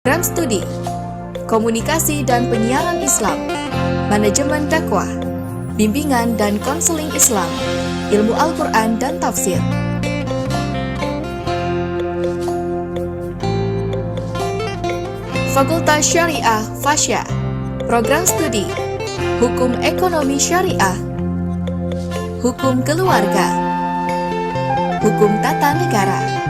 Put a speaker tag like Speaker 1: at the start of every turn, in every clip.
Speaker 1: Program Studi Komunikasi dan Penyiaran Islam, Manajemen Dakwah, Bimbingan dan Konseling Islam, Ilmu Al-Quran dan Tafsir. Fakultas Syariah Fasya. Program Studi Hukum Ekonomi Syariah, Hukum Keluarga, Hukum Tata Negara.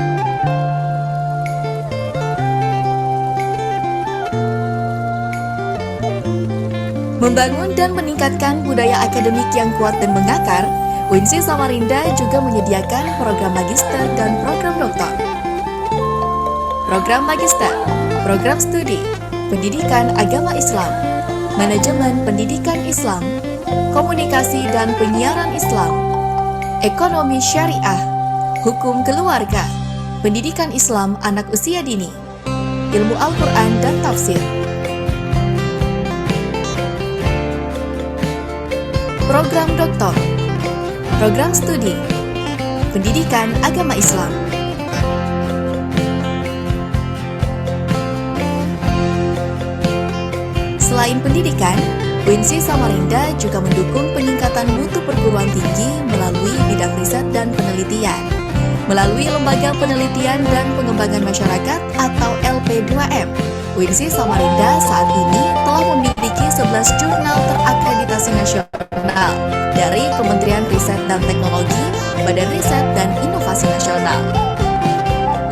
Speaker 1: Membangun dan meningkatkan budaya akademik yang kuat dan mengakar, UINSI Samarinda juga menyediakan program magister dan program doktor. Program magister, program studi, pendidikan agama Islam, manajemen pendidikan Islam, komunikasi dan penyiaran Islam, ekonomi syariah, hukum keluarga, pendidikan Islam anak usia dini, ilmu Al-Quran dan tafsir. Program doktor, program studi, pendidikan agama Islam. Selain pendidikan, UINSI Samarinda juga mendukung peningkatan mutu perguruan tinggi melalui bidang riset dan penelitian. Melalui Lembaga Penelitian dan Pengembangan Masyarakat atau LP2M, UINSI Samarinda saat ini telah memiliki 11 jurnal terakreditasi nasional dari Kementerian Riset dan Teknologi, Badan Riset dan Inovasi Nasional.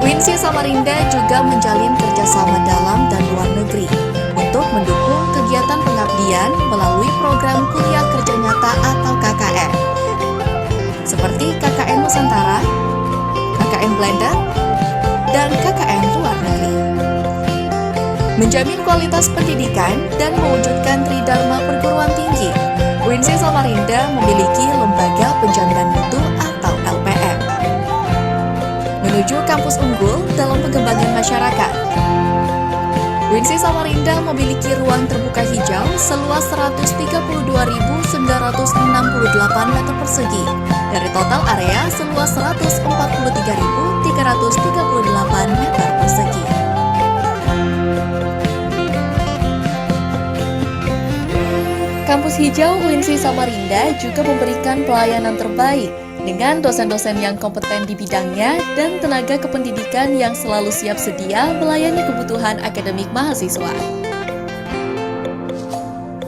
Speaker 1: UINSI Samarinda juga menjalin kerjasama dalam dan luar negeri untuk mendukung kegiatan pengabdian melalui program kuliah kerja nyata atau KKN, seperti KKN Nusantara, KKN Blender, dan KKN luar negeri. Menjamin kualitas pendidikan dan mewujudkan tridharma perguruan tinggi, UINSI Samarinda memiliki Lembaga Penjaminan Mutu atau LPM. Menuju kampus unggul dalam pengembangan masyarakat, UINSI Samarinda memiliki ruang terbuka hijau seluas 132.968 meter persegi dari total area seluas 143.338 meter persegi. Kampus Hijau UINSI Samarinda juga memberikan pelayanan terbaik dengan dosen-dosen yang kompeten di bidangnya dan tenaga kependidikan yang selalu siap sedia melayani kebutuhan akademik mahasiswa.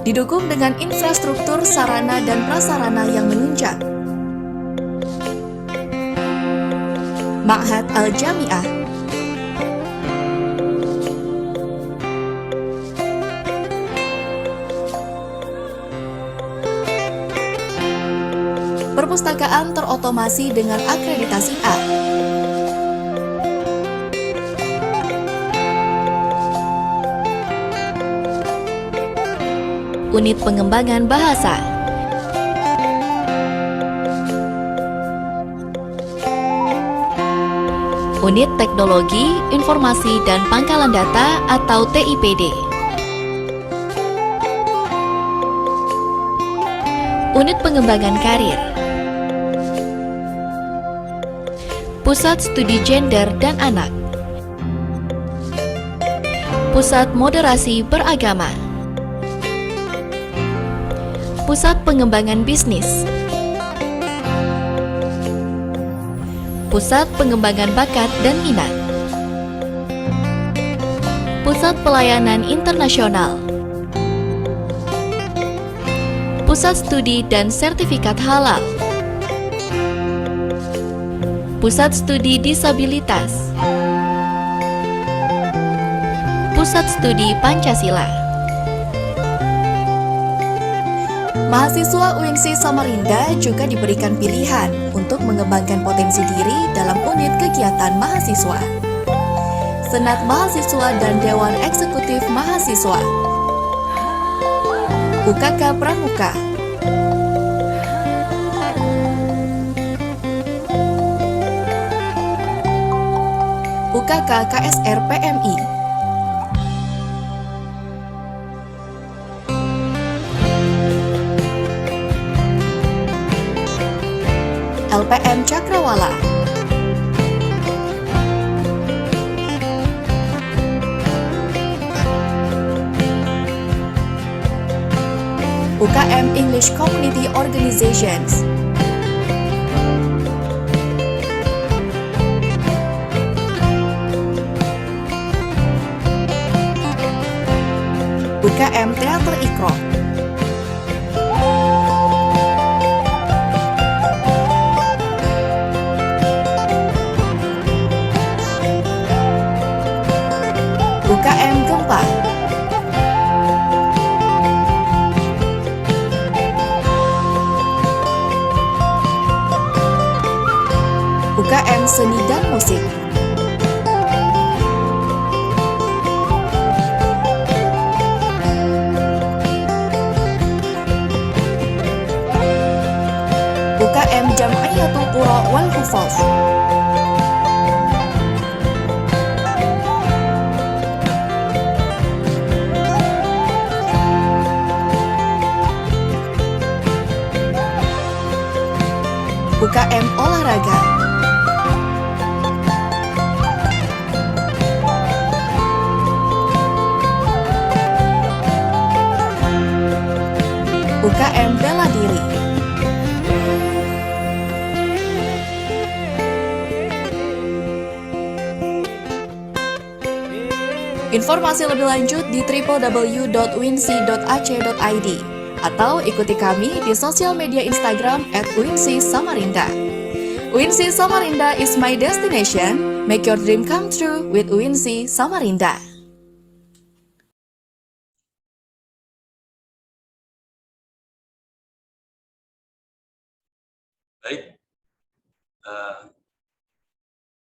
Speaker 1: Didukung dengan infrastruktur sarana dan prasarana yang menunjang. Ma'had Al-Jami'ah, perpustakaan terotomasi dengan akreditasi A. Unit pengembangan bahasa. Unit Teknologi, Informasi dan Pangkalan Data atau TIPD. Unit Pengembangan Karir. Pusat Studi Gender dan Anak. Pusat Moderasi Beragama. Pusat Pengembangan Bisnis. Pusat Pengembangan Bakat dan Minat. Pusat Pelayanan Internasional. Pusat Studi dan Sertifikat Halal. Pusat Studi Disabilitas. Pusat Studi Pancasila. Mahasiswa UINSI Samarinda juga diberikan pilihan untuk mengembangkan potensi diri dalam unit kegiatan mahasiswa, Senat Mahasiswa dan Dewan Eksekutif Mahasiswa, UKK Pramuka, UKK KSR PMI, LPM Cakrawala, UKM English Community Organizations, UKM Teater Ikro, UKM Gempa, UKM Seni dan Musik, UKM Jam'iyatul Qura wal Hufaz, UKM Olahraga, UKM Bela Diri. Informasi lebih lanjut di www.winsi.ac.id atau ikuti kami di sosial media Instagram @winsi_samarinda. Winsi Samarinda is my destination. Make your dream come true with Winsi Samarinda.
Speaker 2: Baik,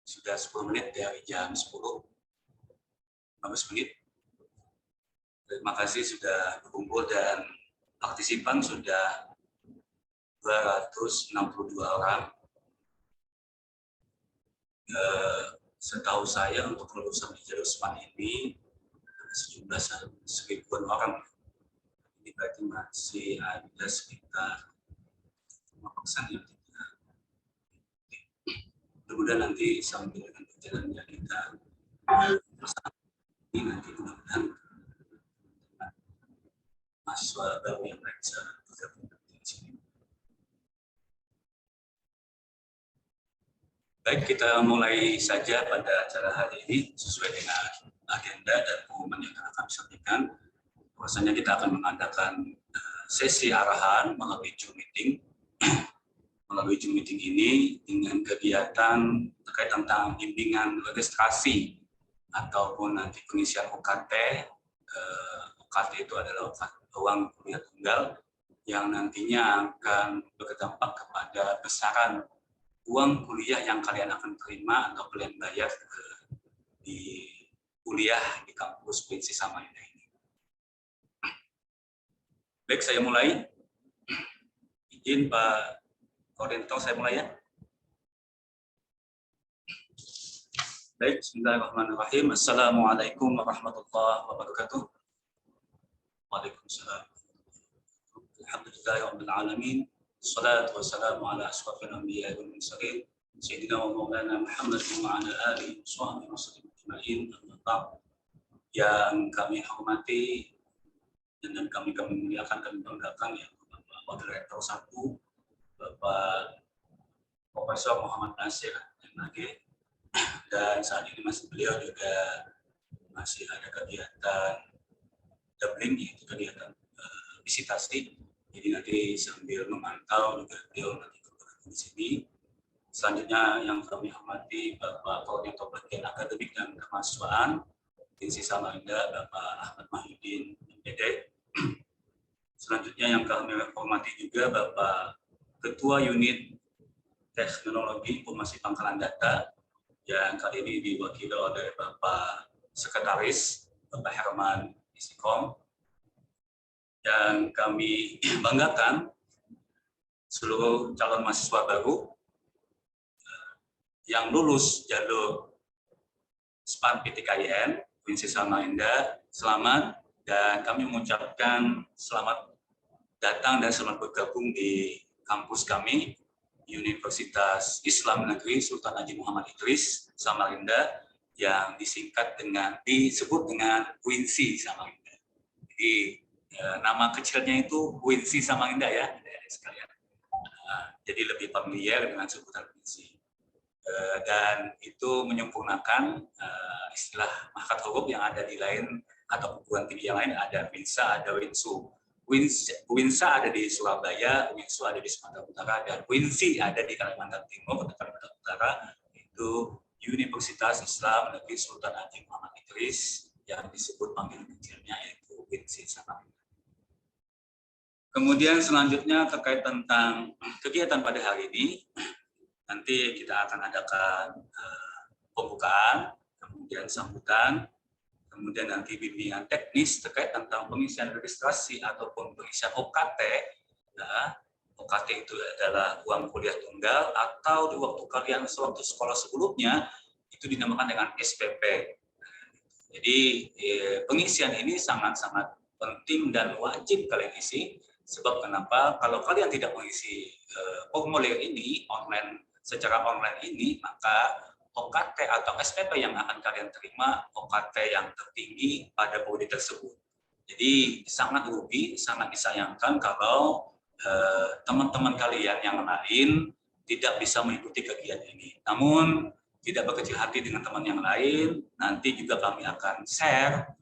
Speaker 2: sudah 10 menit dari jam 10, 15 menit. Terima kasih sudah berkumpul dan partisipan sudah 262 orang. Setahu saya untuk lulusan di jalur SMAN ini sejumlah 1000-an orang. Ini berarti masih ada sekitar 5% yang tidak. Mudah-mudahan nanti sambil dengan perjalanannya kita ini nanti mudah-mudahan mahasiswa baru yang lain bisa bergabung di sini. Baik, kita mulai saja pada acara hari ini sesuai dengan agenda dan pengumuman yang akan kami sampaikan. Bahwasanya kita akan mengadakan sesi arahan melalui Zoom meeting. Melalui Zoom meeting ini dengan kegiatan terkait tentang bimbingan registrasi ataupun nanti pengisian UKT. UKT itu adalah uang kuliah tunggal yang nantinya akan berdampak kepada besaran uang kuliah yang kalian akan terima atau kalian bayar di kuliah di kampus Winsi Samarinda ini. Baik, saya mulai. Izin Pak Koordinator, saya mulai ya. Baik, bismillahirrahmanirrahim. Assalamualaikum warahmatullahi wabarakatuh. Waalaikumsalam. Alhamdulillahirabbil alamin. Wassalatu wassalamu ala asyrafil anbiya'i wal mursalin sayyidina wa maulana Muhammad wa ala alihi washabbihi ajma'in. Yang kami hormati dan kami muliakan, kami banggakan ya Bapak Wakil Rektor 1 Bapak Profesor Muhammad Nasir MAG, dan saat ini beliau juga masih ada kegiatan doubling, yaitu kegiatan visitasi. Jadi nanti sambil memantau juga beliau nanti bergabung di sini. Selanjutnya yang kami hormati Bapak Koordinator Bagian Akademik dan Kemahasiswaan Winsi Samarinda, Bapak Ahmad Mahyudin MPD. Selanjutnya yang kami hormati juga Bapak Ketua Unit Teknologi Informasi Pangkalan Data yang kali ini diwakili oleh Bapak Sekretaris Bapak Herman Istiqom. Yang kami banggakan seluruh calon mahasiswa baru yang lulus jalur SPAN PTKIN Winsi Samarinda, selamat, dan kami mengucapkan selamat datang dan selamat bergabung di kampus kami Universitas Islam Negeri Sultan Haji Muhammad Idris Samarinda, yang disebut dengan Winsi Samarinda. Jadi nama kecilnya itu Winsi Samarinda ya, adik-adik sekalian. Jadi lebih familiar dengan sebutan Winsi. Dan itu menyempurnakan istilah makat huruf yang ada di lain atau perguruan tinggi yang lain, ada Winsa, ada Winsu. Winsa ada di Surabaya, Winsu ada di Sumatera Utara, dan Winsi ada di Kalimantan Timur, Kalimantan Utara, itu Universitas Islam Negeri Sultan Haji Muhammad Idris yang disebut panggilan kecilnya yaitu Winsi Samarinda. Kemudian selanjutnya terkait tentang kegiatan pada hari ini, nanti kita akan adakan pembukaan, kemudian sambutan, kemudian nanti bimbingan teknis terkait tentang pengisian registrasi ataupun pengisian OKT. Nah, OKT itu adalah uang kuliah tunggal atau di waktu kalian sewaktu sekolah sebelumnya itu dinamakan dengan SPP. Jadi pengisian ini sangat-sangat penting dan wajib kalian isi. Sebab kenapa? Kalau kalian tidak mengisi formulir ini secara online ini, maka OKT atau SPP yang akan kalian terima OKT yang tertinggi pada prodi tersebut. Jadi sangat rugi, sangat disayangkan kalau teman-teman kalian yang lain tidak bisa mengikuti kegiatan ini. Namun tidak berkecil hati dengan teman yang lain, nanti juga kami akan share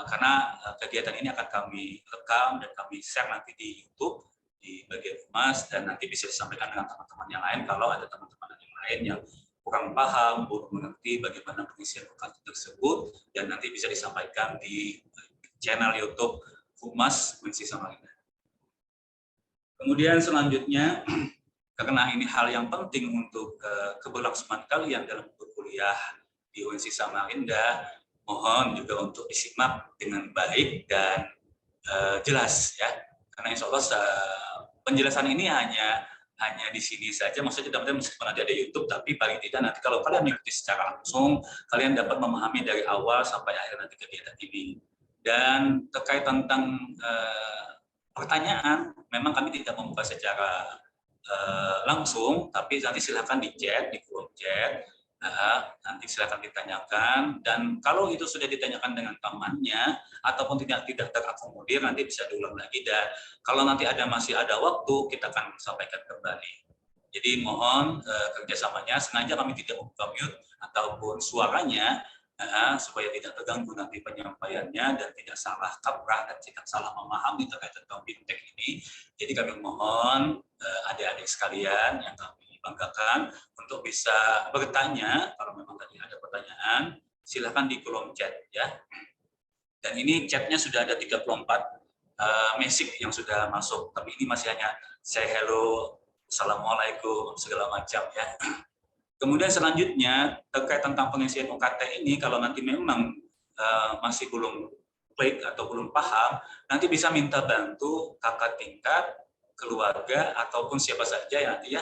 Speaker 2: karena kegiatan ini akan kami rekam dan kami share nanti di YouTube di bagian humas, dan nanti bisa disampaikan dengan teman-teman yang lain kalau ada teman-teman yang lain yang kurang paham, belum mengerti bagaimana pengisian UKT tersebut, dan nanti bisa disampaikan di channel YouTube Humas Winsi Samarinda. Kemudian selanjutnya, karena ini hal yang penting untuk keberlangsungan kalian dalam berkuliah di Winsi Samarinda, mohon juga untuk disimak dengan baik dan jelas ya, karena insya Allah penjelasan ini hanya di sini saja, maksudnya tidak meskipun nanti ada YouTube, tapi paling tidak nanti kalau kalian mengikuti secara langsung, kalian dapat memahami dari awal sampai akhir nanti kegiatan ini. Dan terkait tentang pertanyaan, memang kami tidak membuka secara langsung, tapi nanti silakan di chat, di kolom chat. Nanti silakan ditanyakan, dan kalau itu sudah ditanyakan dengan temannya ataupun tidak terakomodir, nanti bisa diulang lagi, dan kalau nanti masih ada waktu kita akan sampaikan kembali. Jadi mohon kerjasamanya, sengaja kami tidak membuka mute ataupun suaranya supaya tidak terganggu nanti penyampaiannya dan tidak salah kaprah dan tidak salah memahami terkait tentang fintech ini. Jadi kami mohon adik-adik sekalian yang kami banggakan untuk bisa bertanya, kalau memang tadi ada pertanyaan, silahkan di kolom chat ya. Dan ini chatnya sudah ada 34 message yang sudah masuk, tapi ini masih hanya say hello, assalamualaikum, segala macam ya. Kemudian selanjutnya terkait tentang pengisian UKT ini, kalau nanti memang masih belum klik atau belum paham, nanti bisa minta bantu kakak tingkat, keluarga, ataupun siapa saja yang nanti ya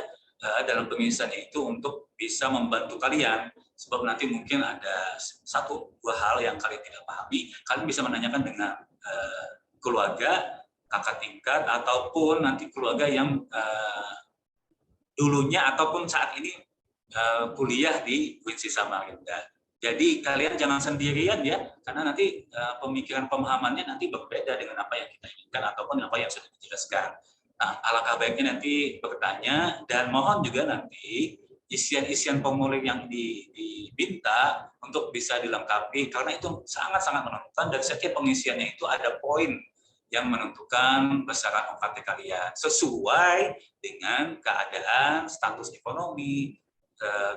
Speaker 2: dalam pengisian itu untuk bisa membantu kalian, sebab nanti mungkin ada 1-2 hal yang kalian tidak pahami, kalian bisa menanyakan dengan keluarga, kakak tingkat, ataupun nanti keluarga yang dulunya ataupun saat ini kuliah di Winsi Samarinda. Jadi kalian jangan sendirian ya, karena nanti pemikiran pemahamannya nanti berbeda dengan apa yang kita inginkan ataupun apa yang sudah dijelaskan. Nah, alangkah baiknya nanti bertanya, dan mohon juga nanti isian-isian formulir yang diminta untuk bisa dilengkapi, karena itu sangat-sangat menentukan, dan setiap pengisiannya itu ada poin yang menentukan besaran UKT kalian sesuai dengan keadaan status ekonomi,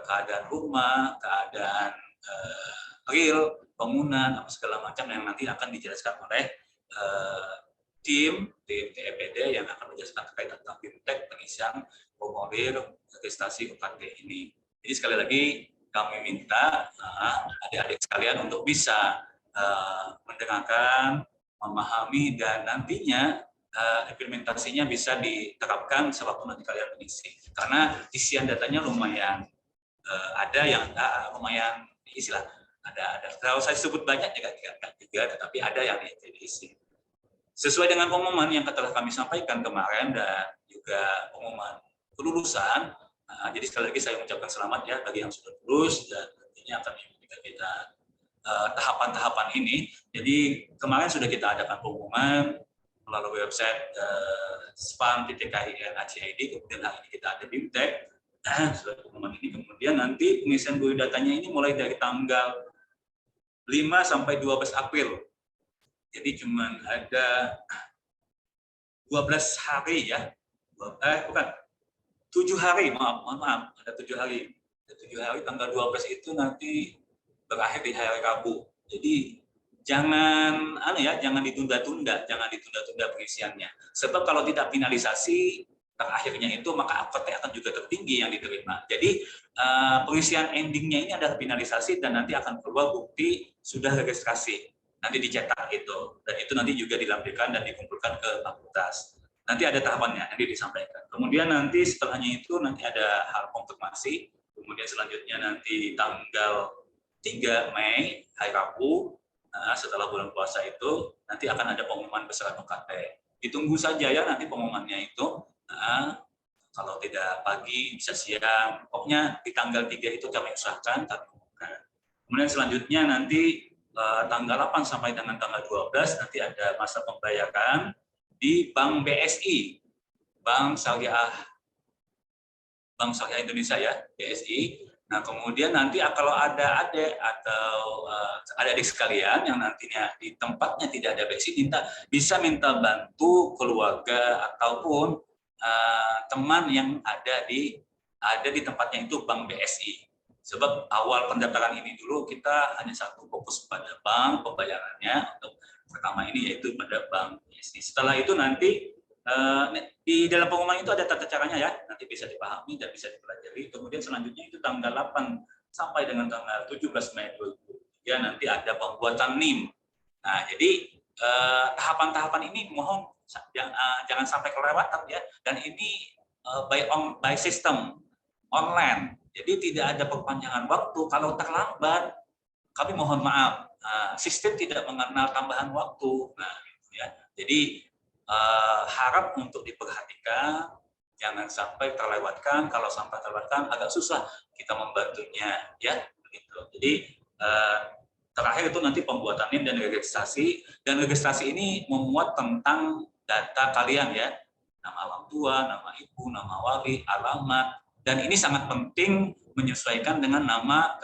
Speaker 2: keadaan rumah, keadaan real, bangunan, apa segala macam yang nanti akan dijelaskan oleh tim TEPD yang akan menjelaskan terkait tentang fintech pengisian formulir registrasi UKT ini. Jadi sekali lagi kami minta adik-adik sekalian untuk bisa mendengarkan, memahami, dan nantinya implementasinya bisa diterapkan sewaktu nanti kalian mengisi. Karena isian datanya lumayan ada yang lumayan istilah ada. Kalau saya sebut banyak juga, tetapi ada yang diisi. Sesuai dengan pengumuman yang telah kami sampaikan kemarin dan juga pengumuman kelulusan, jadi sekali lagi saya mengucapkan selamat ya bagi yang sudah lulus, dan nantinya akan mengikuti kita tahapan-tahapan ini. Jadi kemarin sudah kita adakan pengumuman, melalui website spam.khin.ac.id, kemudian hari ini kita ada BIMTEK, surat pengumuman ini. Kemudian nanti pengisian biodatanya ini mulai dari tanggal 5 sampai 12 April. Jadi cuma ada 12 hari ya. Bukan. 7 hari, maaf, ada 7 hari. Ada 7 hari, tanggal 12 itu nanti berakhir di hari Rabu. Jadi jangan ditunda-tunda, pengisiannya. Sebab kalau tidak finalisasi terakhirnya itu, maka AKT akan juga tertinggi yang diterima. Jadi pengisian endingnya ini adalah finalisasi dan nanti akan keluar bukti sudah registrasi. Nanti dicetak itu, dan itu nanti juga dilampirkan dan dikumpulkan ke fakultas. Nanti ada tahapannya, nanti disampaikan. Kemudian nanti setelahnya itu nanti ada hal konfirmasi. Kemudian selanjutnya nanti tanggal 3 Mei, hari Rabu, setelah bulan puasa itu, nanti akan ada pengumuman besaran UKT. Ditunggu saja ya nanti pengumumannya itu. Kalau tidak pagi, bisa siang. Pokoknya di tanggal 3 itu kami usahakan. Kemudian selanjutnya nanti tanggal 8 sampai dengan tanggal 12 nanti ada masa pembayaran di Bank BSI, Bank Syariah Indonesia ya, BSI. Nah, kemudian nanti kalau ada adik atau adik sekalian yang nantinya di tempatnya tidak ada BSI, bisa minta bantu keluarga ataupun teman yang ada di tempatnya itu Bank BSI. Sebab awal pendaftaran ini dulu kita hanya satu fokus pada bank pembayarannya untuk pertama ini yaitu pada Bank BSI. Setelah itu nanti di dalam pengumuman itu ada tata caranya ya, nanti bisa dipahami dan bisa dipelajari. Kemudian selanjutnya itu tanggal 8 sampai dengan tanggal 17 Mei 2023 nanti ada pembuatan NIM. Nah, jadi tahapan-tahapan ini mohon jangan sampai kelewatan ya. Dan ini by system online. Jadi tidak ada perpanjangan waktu. Kalau terlambat, kami mohon maaf. Sistem tidak mengenal tambahan waktu. Nah, gitu ya. Jadi harap untuk diperhatikan, jangan sampai terlewatkan. Kalau sampai terlewatkan, agak susah kita membantunya, ya. Begitu. Jadi terakhir itu nanti pembuatan NIM dan registrasi. Dan registrasi ini memuat tentang data kalian ya, nama orang tua, nama ibu, nama wali, alamat. Dan ini sangat penting menyesuaikan dengan nama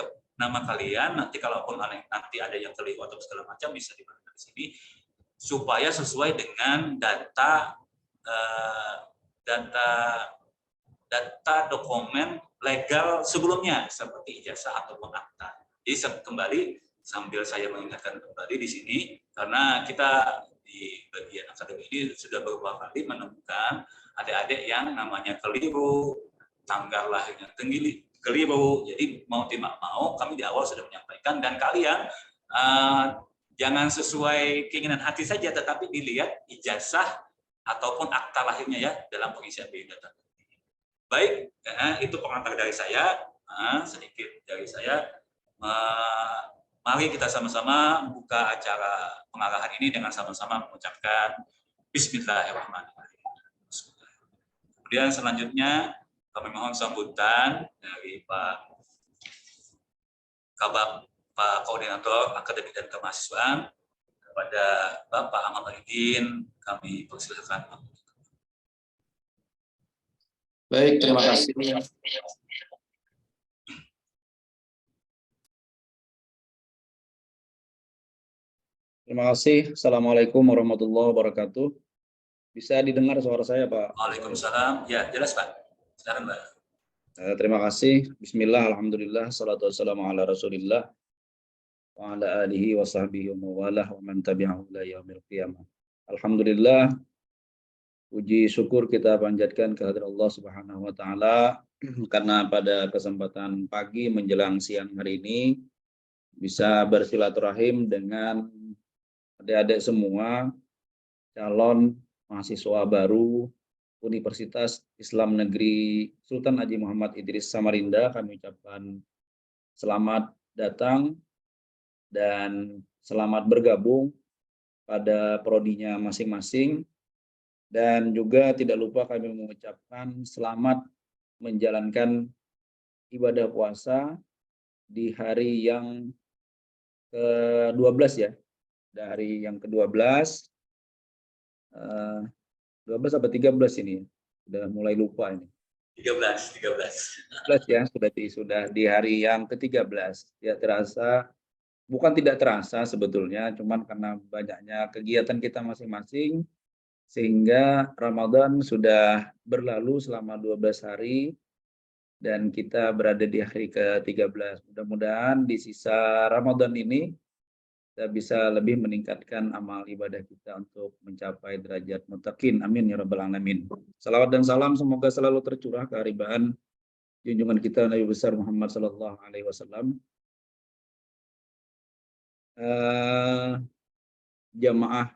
Speaker 2: kalian. Nanti kalaupun nanti ada yang keliru atau segala macam bisa dibantu di sini supaya sesuai dengan data dokumen legal sebelumnya seperti ijazah ataupun akta. Jadi kembali sambil saya mengingatkan kembali di sini karena kita di bagian akademi ini sudah beberapa kali menemukan adik-adik yang namanya keliru, tanggal lahirnya keliru. Jadi mau tidak mau kami di awal sudah menyampaikan dan kalian jangan sesuai keinginan hati saja, tetapi dilihat ijazah ataupun akta lahirnya ya dalam pengisian biodata. Baik, itu pengantar dari saya, sedikit dari saya. Mari kita sama-sama buka acara pengarahan ini dengan sama-sama mengucapkan Bismillahirrahmanirrahim. Kemudian selanjutnya kami mohon sambutan dari Pak Koordinator Akademik dan Kemahasiswaan kepada Bapak Ahmad Maridin, kami persilakan.
Speaker 3: Baik, terima kasih. Terima kasih. Assalamualaikum warahmatullahi wabarakatuh. Bisa didengar suara saya, Pak?
Speaker 2: Waalaikumsalam. Ya, jelas, Pak. Silakan, Pak.
Speaker 3: Terima kasih. Bismillah, alhamdulillah, salatu wassalamu ala rasulillah, wa ala alihi wa sahbihi wa mawalah wa man tabi'ahu ila yaumil qiyamah. Alhamdulillah, puji syukur kita panjatkan kehadirat Allah Subhanahu wa taala karena pada kesempatan pagi menjelang siang hari ini bisa bersilaturahim dengan adik-adik semua calon mahasiswa baru Universitas Islam Negeri Sultan Haji Muhammad Idris Samarinda. Kami ucapkan selamat datang dan selamat bergabung pada prodinya masing-masing. Dan juga tidak lupa kami mengucapkan selamat menjalankan ibadah puasa di hari yang ke-12 ya. Dari yang ke-12 12 atau 13 ini ya. Sudah mulai lupa ini.
Speaker 2: 13.
Speaker 3: 13 ya, sudah di hari yang ke-13. Ya terasa, bukan tidak terasa sebetulnya, cuman karena banyaknya kegiatan kita masing-masing, sehingga Ramadan sudah berlalu selama 12 hari, dan kita berada di hari ke-13. Mudah-mudahan di sisa Ramadan ini, kita bisa lebih meningkatkan amal ibadah kita untuk mencapai derajat muttaqin. Amin ya rabbal alamin. Salawat dan salam semoga selalu tercurah keharibaan junjungan kita Nabi besar Muhammad sallallahu alaihi wasallam. Jamaah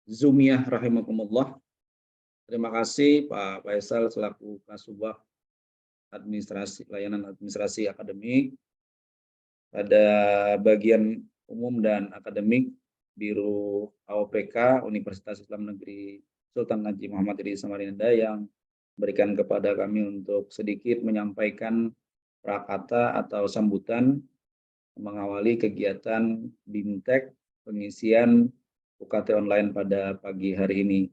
Speaker 3: Zumiyah rahimakumullah. Terima kasih Pak Faisal selaku Kasubag Administrasi Layanan Administrasi Akademik, pada bagian umum dan akademik Biro AOPK Universitas Islam Negeri Sultan Haji Muhammad Idris Samarinda yang berikan kepada kami untuk sedikit menyampaikan prakata atau sambutan mengawali kegiatan BIMTEK pengisian UKT online pada pagi hari ini.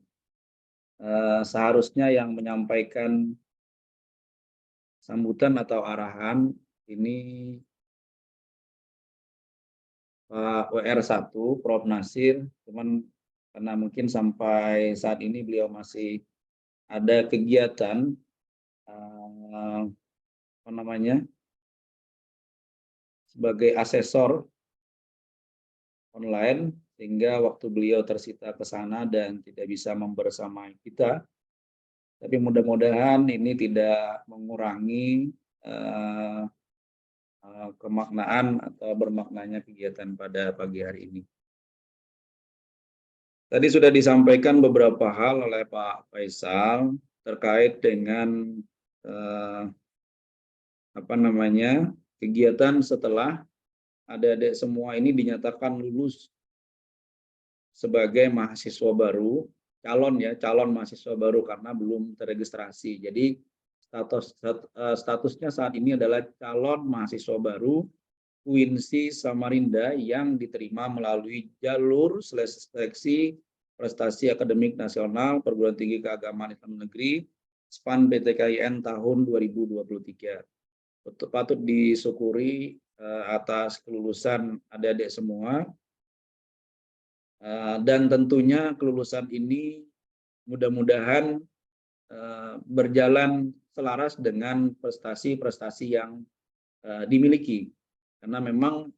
Speaker 3: Seharusnya yang menyampaikan sambutan atau arahan ini Pak WR1, Prof. Nasir, cuman karena mungkin sampai saat ini beliau masih ada kegiatan sebagai asesor online, sehingga waktu beliau tersita ke sana dan tidak bisa membersamai kita. Tapi mudah-mudahan ini tidak mengurangi kemaknaan atau bermaknanya kegiatan pada pagi hari ini. Tadi sudah disampaikan beberapa hal oleh Pak Faisal terkait dengan kegiatan setelah adik-adik semua ini dinyatakan lulus sebagai mahasiswa baru, calon mahasiswa baru karena belum terregistrasi. Jadi statusnya saat ini adalah calon mahasiswa baru UINSI Samarinda yang diterima melalui jalur seleksi prestasi akademik nasional perguruan tinggi keagamaan Islam negeri SPAN PTKIN tahun 2023. Patut disyukuri atas kelulusan adik-adik semua, dan tentunya kelulusan ini mudah-mudahan berjalan selaras dengan prestasi-prestasi yang dimiliki, karena memang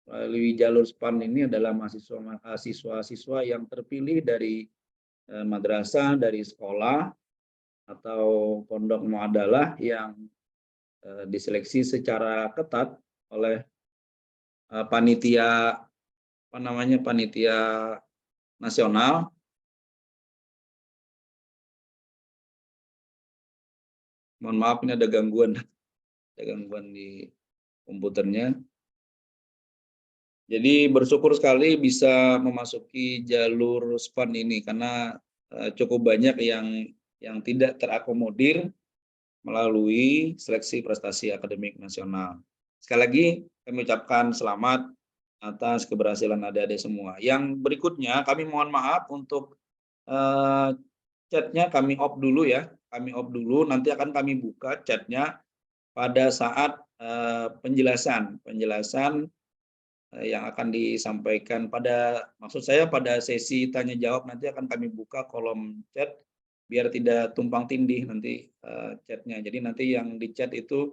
Speaker 3: melalui jalur SPAN ini adalah mahasiswa-siswa yang terpilih dari madrasah, dari sekolah atau pondok muadalah yang diseleksi secara ketat oleh panitia nasional. Mohon maaf, ini ada gangguan di komputernya. Jadi bersyukur sekali bisa memasuki jalur SPAN ini karena cukup banyak yang tidak terakomodir melalui seleksi prestasi akademik nasional. Sekali lagi kami ucapkan selamat atas keberhasilan adik-adik semua. Yang berikutnya kami mohon maaf untuk chatnya kami off dulu ya. Kami off dulu, nanti akan kami buka chatnya pada saat penjelasan yang akan disampaikan pada sesi tanya jawab. Nanti akan kami buka kolom chat biar tidak tumpang tindih nanti chatnya. Jadi nanti yang di chat itu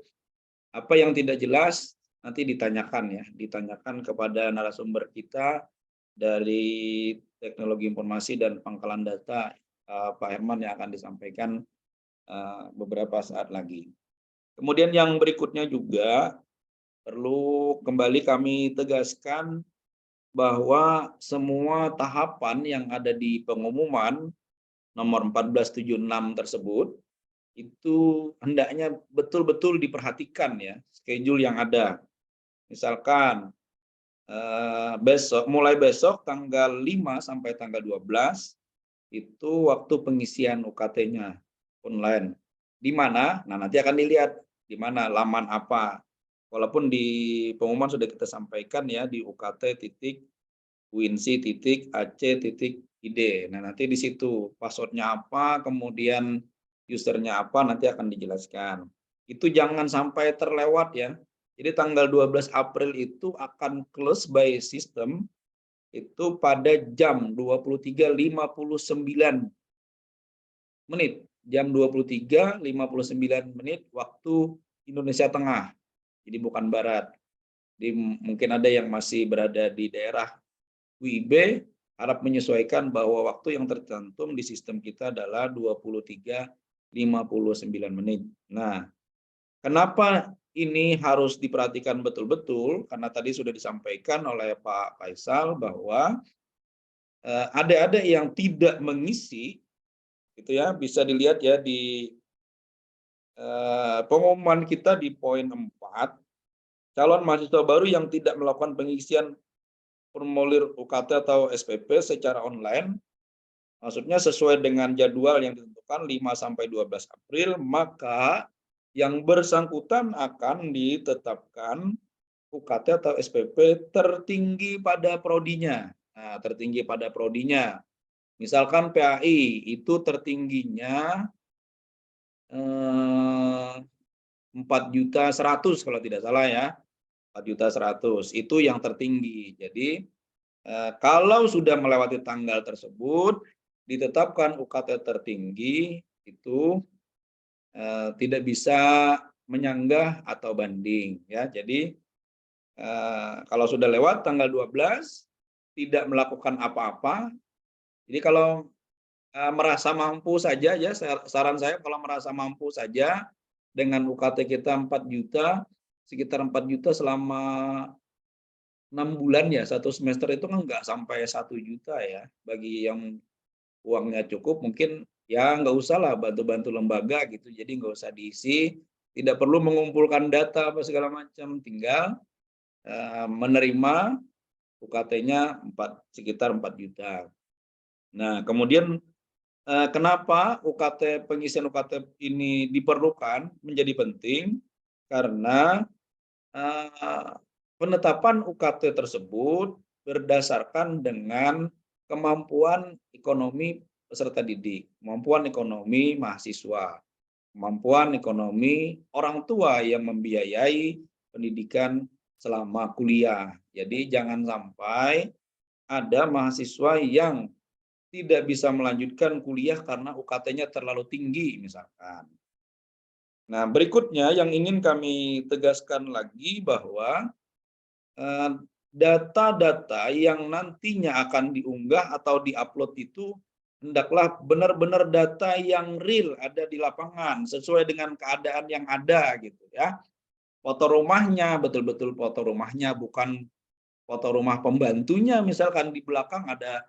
Speaker 3: apa yang tidak jelas nanti ditanyakan kepada narasumber kita dari teknologi informasi dan pangkalan data Pak Herman yang akan disampaikan beberapa saat lagi. Kemudian yang berikutnya juga perlu kembali kami tegaskan bahwa semua tahapan yang ada di pengumuman nomor 1476 tersebut itu hendaknya betul-betul diperhatikan ya, schedule yang ada. Misalkan mulai besok tanggal 5 sampai tanggal 12 itu waktu pengisian UKT-nya online. Di mana? Nah, nanti akan dilihat di mana, laman apa. Walaupun di pengumuman sudah kita sampaikan ya, di ukt.uinsi.ac.id ID. Nah, nanti di situ passwordnya apa, kemudian usernya apa, nanti akan dijelaskan. Itu jangan sampai terlewat ya. Jadi tanggal 12 April itu akan close by system itu pada jam 23.59 menit. Jam 23.59 waktu Indonesia Tengah. Jadi bukan Barat. Jadi mungkin ada yang masih berada di daerah WIB, harap menyesuaikan bahwa waktu yang tercantum di sistem kita adalah 23.59. Nah, kenapa ini harus diperhatikan betul-betul? Karena tadi sudah disampaikan oleh Pak Faisal bahwa adik-adik yang tidak mengisi, gitu ya, bisa dilihat ya di pengumuman kita di poin 4, calon mahasiswa baru yang tidak melakukan pengisian formulir UKT atau SPP secara online, maksudnya sesuai dengan jadwal yang ditentukan 5-12 April, maka yang bersangkutan akan ditetapkan UKT atau SPP tertinggi pada prodinya. Nah, tertinggi pada prodinya. Misalkan PAI itu tertingginya 4.100.000 kalau tidak salah ya. 4.100.000 itu yang tertinggi. Jadi kalau sudah melewati tanggal tersebut ditetapkan UKT tertinggi itu tidak bisa menyanggah atau banding ya. Jadi kalau sudah lewat tanggal 12 tidak melakukan apa-apa. Jadi kalau merasa mampu saja ya, saran saya kalau merasa mampu saja dengan UKT kita 4 juta, sekitar 4 juta selama 6 bulan ya, satu semester itu kan nggak sampai 1 juta ya. Bagi yang uangnya cukup mungkin ya nggak usah lah bantu-bantu lembaga gitu, jadi nggak usah diisi, tidak perlu mengumpulkan data apa segala macam, tinggal menerima UKT-nya sekitar 4 juta. Nah, kemudian kenapa pengisian UKT ini diperlukan menjadi penting? Karena penetapan UKT tersebut berdasarkan dengan kemampuan ekonomi peserta didik, kemampuan ekonomi mahasiswa, kemampuan ekonomi orang tua yang membiayai pendidikan selama kuliah. Jadi jangan sampai ada mahasiswa yang tidak bisa melanjutkan kuliah karena UKT-nya terlalu tinggi misalkan. Nah, berikutnya yang ingin kami tegaskan lagi bahwa data-data yang nantinya akan diunggah atau diupload itu hendaklah benar-benar data yang real, ada di lapangan sesuai dengan keadaan yang ada gitu ya. Foto rumahnya betul-betul foto rumahnya, bukan foto rumah pembantunya, misalkan di belakang ada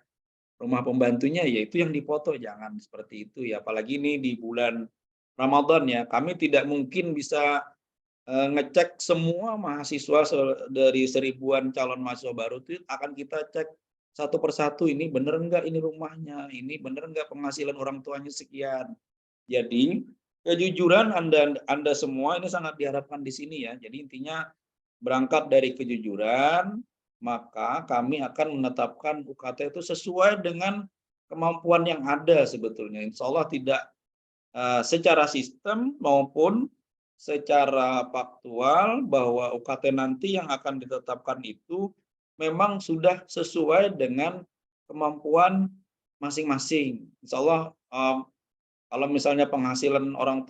Speaker 3: rumah pembantunya, yaitu yang dipoto, jangan seperti itu ya. Apalagi ini di bulan Ramadan ya, kami tidak mungkin bisa ngecek semua mahasiswa dari 1000-an calon mahasiswa baru itu akan kita cek satu persatu, ini bener enggak ini rumahnya, ini bener enggak penghasilan orang tuanya sekian. Jadi kejujuran Anda semua ini sangat diharapkan di sini ya. Jadi intinya berangkat dari kejujuran, maka kami akan menetapkan UKT itu sesuai dengan kemampuan yang ada sebetulnya. Insya Allah tidak secara sistem maupun secara faktual bahwa UKT nanti yang akan ditetapkan itu memang sudah sesuai dengan kemampuan masing-masing. Insya Allah kalau misalnya penghasilan orang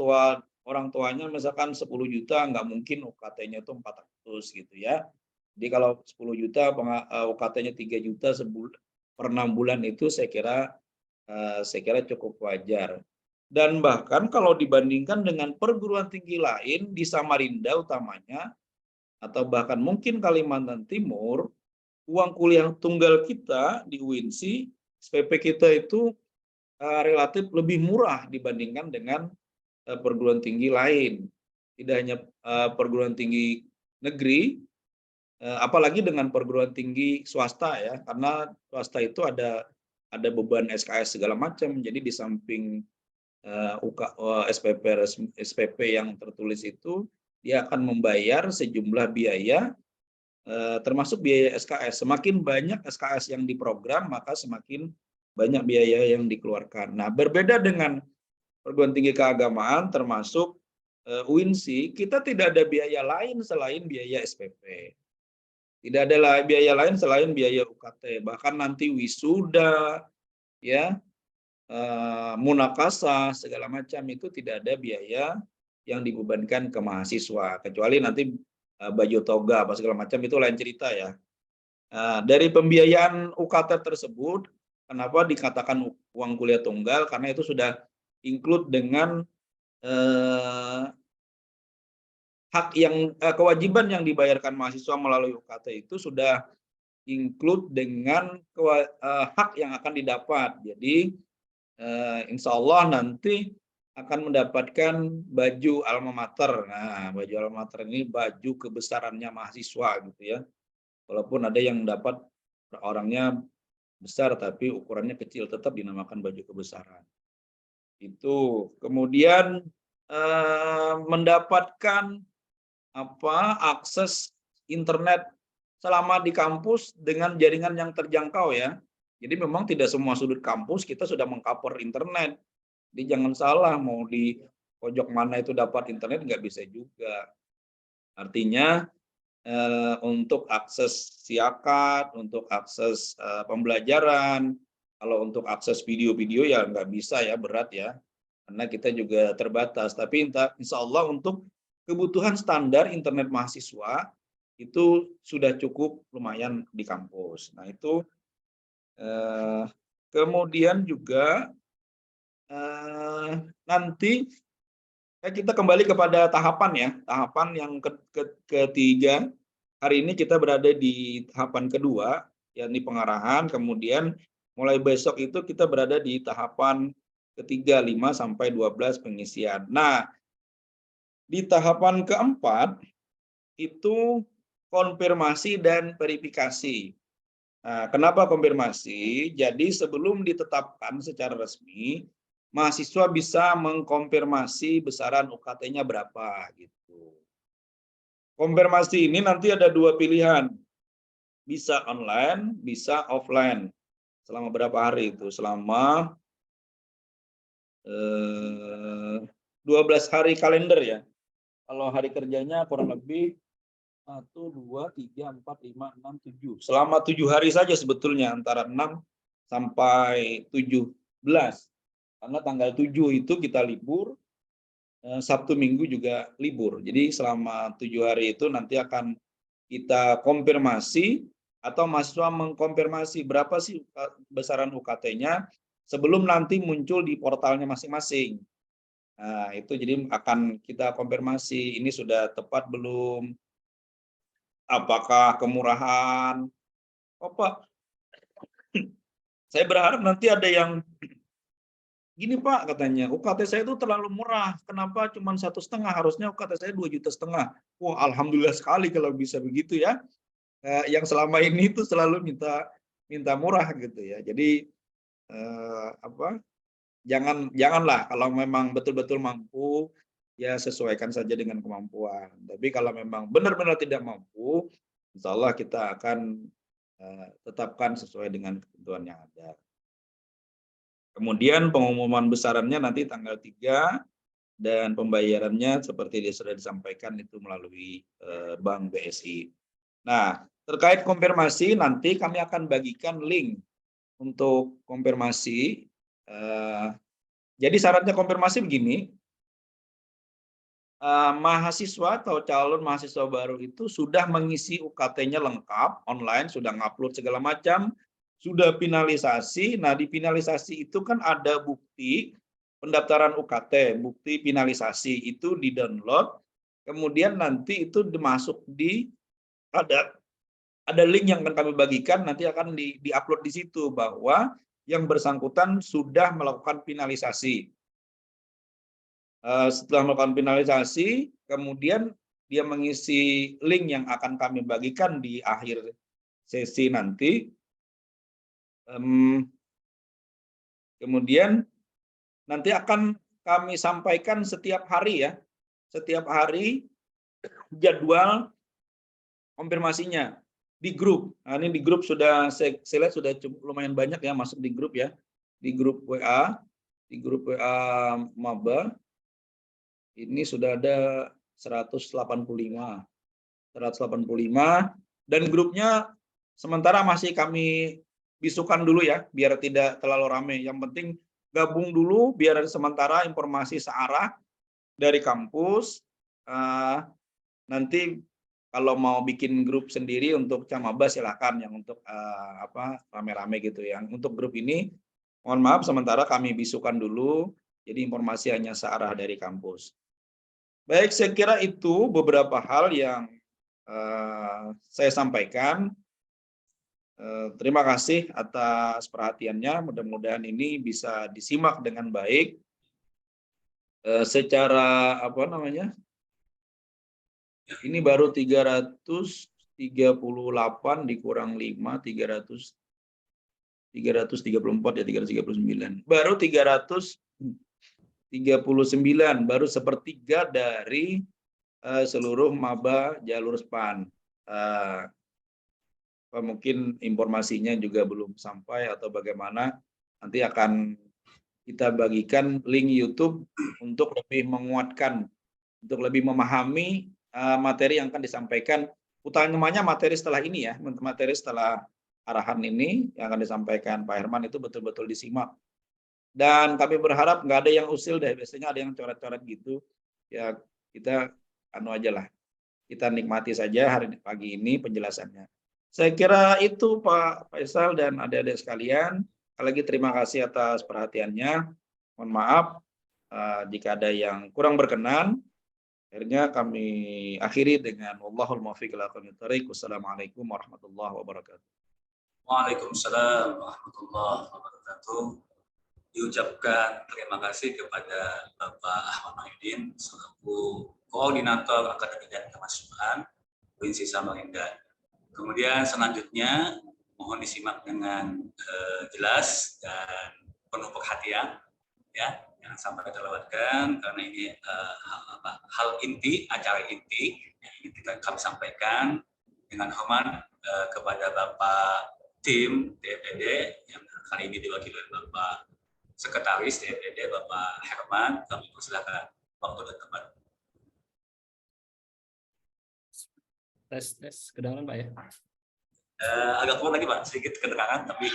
Speaker 3: tuanya misalkan 10 juta, nggak mungkin UKT-nya itu 400 gitu ya. Jadi kalau 10 juta UKT-nya 3 juta per 6 bulan itu saya kira cukup wajar. Dan bahkan kalau dibandingkan dengan perguruan tinggi lain di Samarinda utamanya, atau bahkan mungkin Kalimantan Timur, uang kuliah tunggal kita di UINSI, SPP kita itu relatif lebih murah dibandingkan dengan perguruan tinggi lain. Tidak hanya perguruan tinggi negeri, apalagi dengan perguruan tinggi swasta ya, karena swasta itu ada beban SKS segala macam. Jadi di samping SPP yang tertulis itu, dia akan membayar sejumlah biaya, termasuk biaya SKS. Semakin banyak SKS yang diprogram, maka semakin banyak biaya yang dikeluarkan. Nah, berbeda dengan perguruan tinggi keagamaan termasuk UINSI, kita tidak ada biaya lain selain biaya SPP. Tidak ada biaya lain selain biaya UKT. Bahkan nanti wisuda, ya, munakasah, segala macam itu tidak ada biaya yang dibebankan ke mahasiswa. Kecuali nanti baju toga, apa segala macam itu lain cerita ya. Dari pembiayaan UKT tersebut, kenapa dikatakan uang kuliah tunggal? Karena itu sudah include dengan hak yang kewajiban yang dibayarkan mahasiswa melalui UKT itu sudah include dengan hak yang akan didapat. Jadi insya Allah nanti akan mendapatkan baju alma mater. Nah, baju alma mater ini baju kebesarannya mahasiswa gitu ya. Walaupun ada yang dapat orangnya besar tapi ukurannya kecil, tetap dinamakan baju kebesaran. Itu kemudian mendapatkan akses internet selama di kampus dengan jaringan yang terjangkau ya. Jadi memang tidak semua sudut kampus kita sudah mengcover internet. Jadi jangan salah, mau di pojok mana itu dapat internet nggak bisa juga. Artinya untuk akses siakat, untuk akses pembelajaran, kalau untuk akses video-video ya nggak bisa ya, berat ya. Karena kita juga terbatas. Tapi insya Allah untuk kebutuhan standar internet mahasiswa itu sudah cukup lumayan di kampus. Nah itu kemudian juga nanti kita kembali kepada tahapan ya, tahapan yang ketiga. Hari ini kita berada di tahapan kedua, yakni pengarahan. Kemudian mulai besok itu kita berada di tahapan ketiga, 5 sampai 12 pengisian. Nah, di tahapan keempat itu konfirmasi dan verifikasi. Nah, kenapa konfirmasi? Jadi sebelum ditetapkan secara resmi, mahasiswa bisa mengkonfirmasi besaran UKT-nya berapa gitu. Konfirmasi ini nanti ada dua pilihan, bisa online, bisa offline. Selama berapa hari itu? Selama 12 hari kalender ya. Kalau hari kerjanya kurang lebih 1, 2, 3, 4, 5, 6, 7. Selama 7 hari saja sebetulnya, antara 6 sampai 17. Karena tanggal 7 itu kita libur, Sabtu Minggu juga libur. Jadi selama 7 hari itu nanti akan kita konfirmasi atau mahasiswa mengkonfirmasi berapa sih besaran UKT-nya sebelum nanti muncul di portalnya masing-masing. Nah, itu jadi akan kita konfirmasi ini sudah tepat belum, apakah kemurahan. Oh Pak, saya berharap nanti ada yang gini Pak, katanya UKT saya itu terlalu murah, kenapa cuma 1,5, harusnya UKT saya 2,5 juta. Wah, alhamdulillah sekali kalau bisa begitu ya. Yang selama ini itu selalu minta murah gitu ya. Jadi janganlah, kalau memang betul-betul mampu ya sesuaikan saja dengan kemampuan. Tapi kalau memang benar-benar tidak mampu, insya Allah kita akan tetapkan sesuai dengan ketentuan yang ada. Kemudian pengumuman besarannya nanti tanggal 3 dan pembayarannya seperti sudah disampaikan itu melalui Bank BSI. Nah, terkait konfirmasi nanti kami akan bagikan link untuk konfirmasi. Jadi syaratnya konfirmasi begini, mahasiswa atau calon mahasiswa baru itu sudah mengisi UKT-nya lengkap, online, sudah ngupload segala macam, sudah finalisasi. Nah, di finalisasi itu kan ada bukti pendaftaran UKT, bukti finalisasi itu di-download, kemudian nanti itu dimasuk ada link yang akan kami bagikan, nanti akan di-upload di situ bahwa yang bersangkutan sudah melakukan finalisasi. Setelah melakukan finalisasi, kemudian dia mengisi link yang akan kami bagikan di akhir sesi nanti. Kemudian nanti akan kami sampaikan setiap hari ya, setiap hari jadwal konfirmasinya di grup. Nah, ini di grup sudah saya lihat sudah lumayan banyak ya masuk di grup ya. di grup WA, Maba ini sudah ada 185 dan grupnya sementara masih kami bisukan dulu ya, biar tidak terlalu ramai. Yang penting gabung dulu biar sementara informasi searah dari kampus. Nanti kalau mau bikin grup sendiri untuk Camaba silakan, yang untuk rame-rame gitu. Yang untuk grup ini mohon maaf sementara kami bisukan dulu, jadi informasi hanya searah dari kampus. Baik, saya kira itu beberapa hal yang saya sampaikan. Terima kasih atas perhatiannya. Mudah-mudahan ini bisa disimak dengan baik. Secara ini baru 338 dikurang 5, 334 ya, 339. Baru 339, baru sepertiga dari seluruh maba jalur SPAN. Mungkin informasinya juga belum sampai atau bagaimana, nanti akan kita bagikan link YouTube untuk lebih menguatkan, untuk lebih memahami materi yang akan disampaikan. Utamanya materi setelah ini ya, materi setelah arahan ini yang akan disampaikan Pak Herman itu betul-betul disimak. Dan kami berharap nggak ada yang usil deh, biasanya ada yang coret-coret gitu. Ya kita aja lah, kita nikmati saja hari pagi ini penjelasannya. Saya kira itu Pak Faisal dan adik-adik sekalian. Sekali lagi terima kasih atas perhatiannya. Mohon maaf jika ada yang kurang berkenan. Akhirnya kami akhiri dengan wallahul muwaffiq ila aqwamit thoriq. Wassalamualaikum warahmatullahi wabarakatuh.
Speaker 2: Waalaikumsalam warahmatullahi wabarakatuh. Diucapkan terima kasih kepada Bapak Ahmad Mahyudin selaku Koordinator Akademik dan Kemahasiswaan UIN Samarinda. Kemudian selanjutnya mohon disimak dengan jelas dan penuh perhatian, ya, jangan sampai terlewatkan karena ini hal inti, acara inti yang ingin kami sampaikan. Dengan hormat kepada Bapak tim DPD yang kali ini diwakili oleh Bapak Sekretaris DPD Bapak Herman, kami persilakan waktu dan tempat.
Speaker 4: Tes kedengaran Pak ya?
Speaker 2: Agak kuat lagi Pak, sedikit kedengaran tapi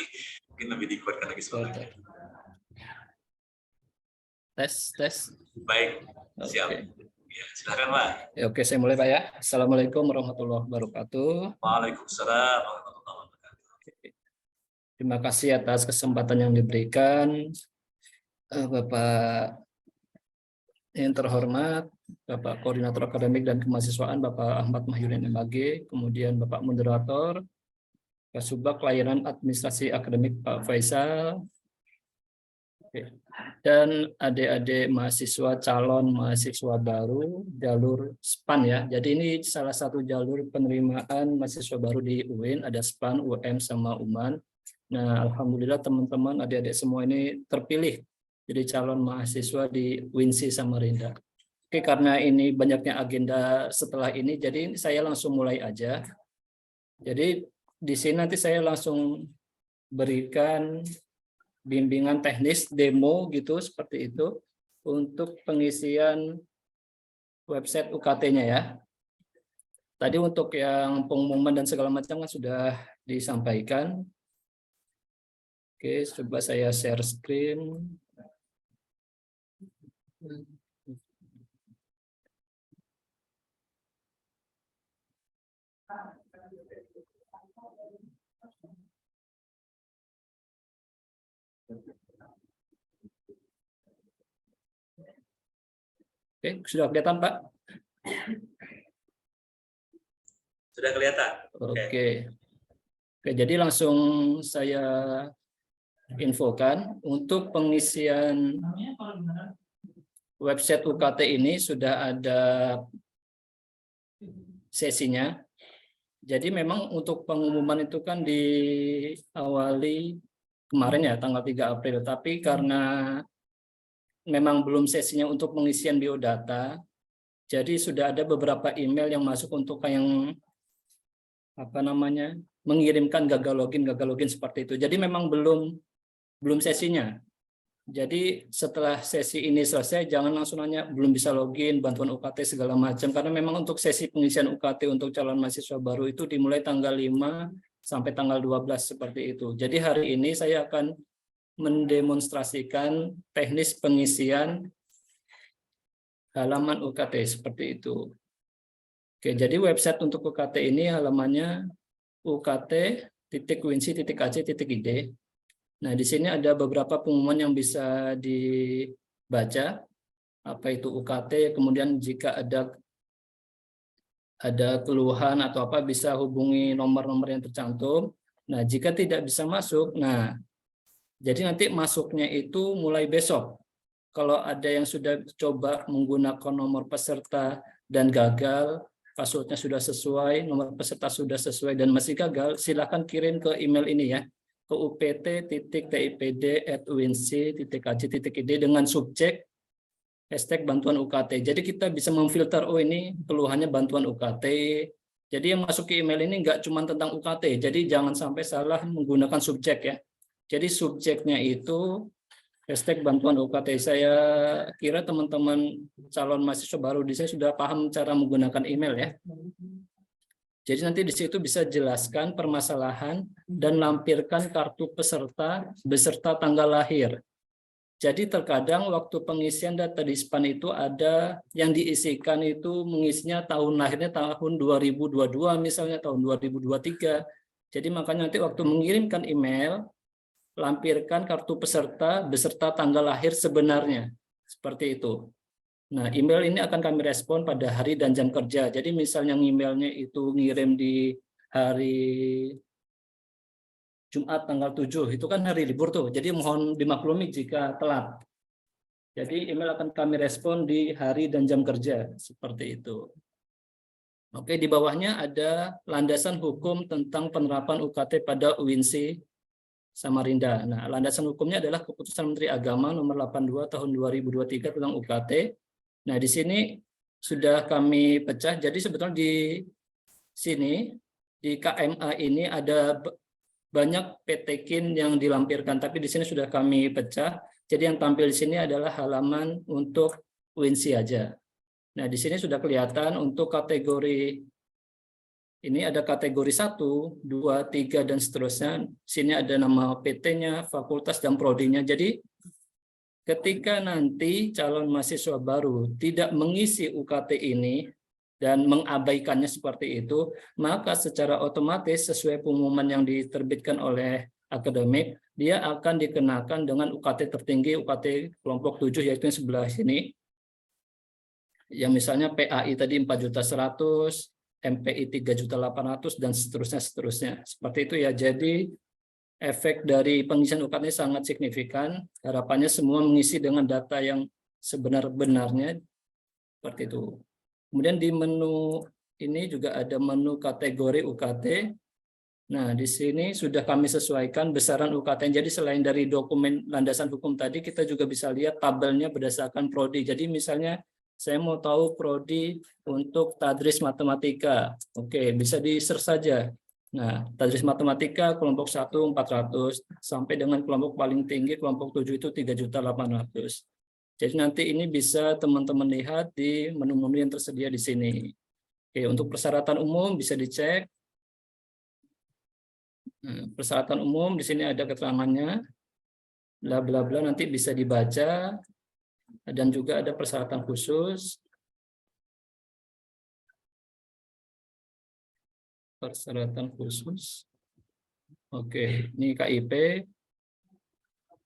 Speaker 2: mungkin lebih dikuatkan lagi suaranya.
Speaker 4: Tes.
Speaker 2: Baik, siap.
Speaker 4: Okay.
Speaker 2: Ya, silakan Pak.
Speaker 4: Ya, oke, saya mulai Pak ya. Assalamualaikum warahmatullahi wabarakatuh.
Speaker 2: Waalaikumsalam warahmatullahi wabarakatuh.
Speaker 4: Terima kasih atas kesempatan yang diberikan Bapak yang terhormat, Bapak Koordinator Akademik dan Kemahasiswaan Bapak Ahmad Mahyudin MAG, kemudian Bapak Moderator, Kasubag Layanan Administrasi Akademik Pak Faisal, dan adik-adik mahasiswa calon mahasiswa baru jalur SPAN ya. Jadi ini salah satu jalur penerimaan mahasiswa baru di UIN, ada SPAN, UM, sama UMAN. Nah, alhamdulillah teman-teman adik-adik semua ini terpilih jadi calon mahasiswa di UIN Samarinda. Oke, karena ini banyaknya agenda setelah ini, jadi saya langsung mulai aja. Jadi di sini nanti saya langsung berikan bimbingan teknis demo gitu seperti itu untuk pengisian website UKT-nya ya. Tadi untuk yang pengumuman dan segala macam kan sudah disampaikan. Oke, coba saya share screen. Oke, sudah kelihatan Pak?
Speaker 2: Sudah kelihatan?
Speaker 4: Oke, jadi langsung saya infokan untuk pengisian website UKT ini sudah ada sesinya. Jadi memang untuk pengumuman itu kan diawali kemarin ya tanggal 3 April, tapi karena memang belum sesinya untuk pengisian biodata, jadi sudah ada beberapa email yang masuk untuk yang mengirimkan gagal login seperti itu. Jadi memang belum belum sesinya. Jadi setelah sesi ini selesai, jangan langsung nanya belum bisa login, bantuan UKT segala macam. Karena memang untuk sesi pengisian UKT untuk calon mahasiswa baru itu dimulai tanggal 5 sampai tanggal 12 seperti itu. Jadi hari ini saya akan mendemonstrasikan teknis pengisian halaman UKT seperti itu. Oke, jadi website untuk UKT ini halamannya ukt.winsi.ac.id. Nah, di sini ada beberapa pengumuman yang bisa dibaca, apa itu UKT, kemudian jika ada keluhan atau apa bisa hubungi nomor-nomor yang tercantum. Nah, jika tidak bisa masuk, nah jadi nanti masuknya itu mulai besok. Kalau ada yang sudah coba menggunakan nomor peserta dan gagal, passwordnya sudah sesuai, nomor peserta sudah sesuai dan masih gagal, silakan kirim ke email ini ya, ke upt.tipid@winsi.ac.id dengan subjek hashtag bantuan UKT. Jadi kita bisa memfilter, oh ini keluhannya bantuan UKT. Jadi yang masuk ke email ini nggak cuma tentang UKT, jadi jangan sampai salah menggunakan subjek ya. Jadi subjeknya itu hashtag bantuan UKT. Saya kira teman-teman calon mahasiswa baru di sini sudah paham cara menggunakan email ya. Jadi nanti di situ bisa jelaskan permasalahan dan lampirkan kartu peserta beserta tanggal lahir. Jadi terkadang waktu pengisian data di SPAN itu ada yang diisikan itu mengisinya tahun lahirnya tahun 2022 misalnya tahun 2023. Jadi makanya nanti waktu mengirimkan email lampirkan kartu peserta beserta tanggal lahir sebenarnya. Seperti itu. Nah, email ini akan kami respon pada hari dan jam kerja. Jadi misalnya emailnya itu ngirim di hari Jumat tanggal 7, itu kan hari libur tuh. Jadi mohon dimaklumi jika telat. Jadi email akan kami respon di hari dan jam kerja. Seperti itu. Oke, di bawahnya ada landasan hukum tentang penerapan UKT pada UINSI Samarinda. Nah, landasan hukumnya adalah Keputusan Menteri Agama nomor 82 tahun 2023 tentang UKT. Nah, di sini sudah kami pecah. Jadi sebetulnya di sini, di KMA ini ada banyak PTKIN yang dilampirkan, tapi di sini sudah kami pecah. Jadi yang tampil di sini adalah halaman untuk UINSI aja. Nah, di sini sudah kelihatan untuk kategori, ini ada kategori 1, 2, 3, dan seterusnya. Sini ada nama PT-nya, fakultas, dan prodinya. Jadi ketika nanti calon mahasiswa baru tidak mengisi UKT ini dan mengabaikannya seperti itu, maka secara otomatis sesuai pengumuman yang diterbitkan oleh akademik, dia akan dikenakan dengan UKT tertinggi, UKT kelompok 7, yaitu yang sebelah sini. Yang misalnya PAI tadi 4.100.000, MPI 3.800.000, dan seterusnya. Seperti itu ya. Jadi efek dari pengisian UKT ini sangat signifikan. Harapannya semua mengisi dengan data yang sebenar-benarnya. Seperti itu. Kemudian di menu ini juga ada menu kategori UKT. Nah, di sini sudah kami sesuaikan besaran UKT. Jadi selain dari dokumen landasan hukum tadi, kita juga bisa lihat tabelnya berdasarkan prodi. Jadi misalnya saya mau tahu prodi untuk tadris matematika. Oke, bisa di-search saja. Nah, tadris matematika kelompok 1 400 sampai dengan kelompok paling tinggi kelompok 7 itu 3.800.000. Jadi nanti ini bisa teman-teman lihat di menu-menu yang tersedia di sini. Oke, untuk persyaratan umum bisa dicek. Nah, persyaratan umum di sini ada keterangannya. Bla bla bla, nanti bisa dibaca. Dan juga ada persyaratan khusus. Persyaratan khusus. Oke, ini KIP.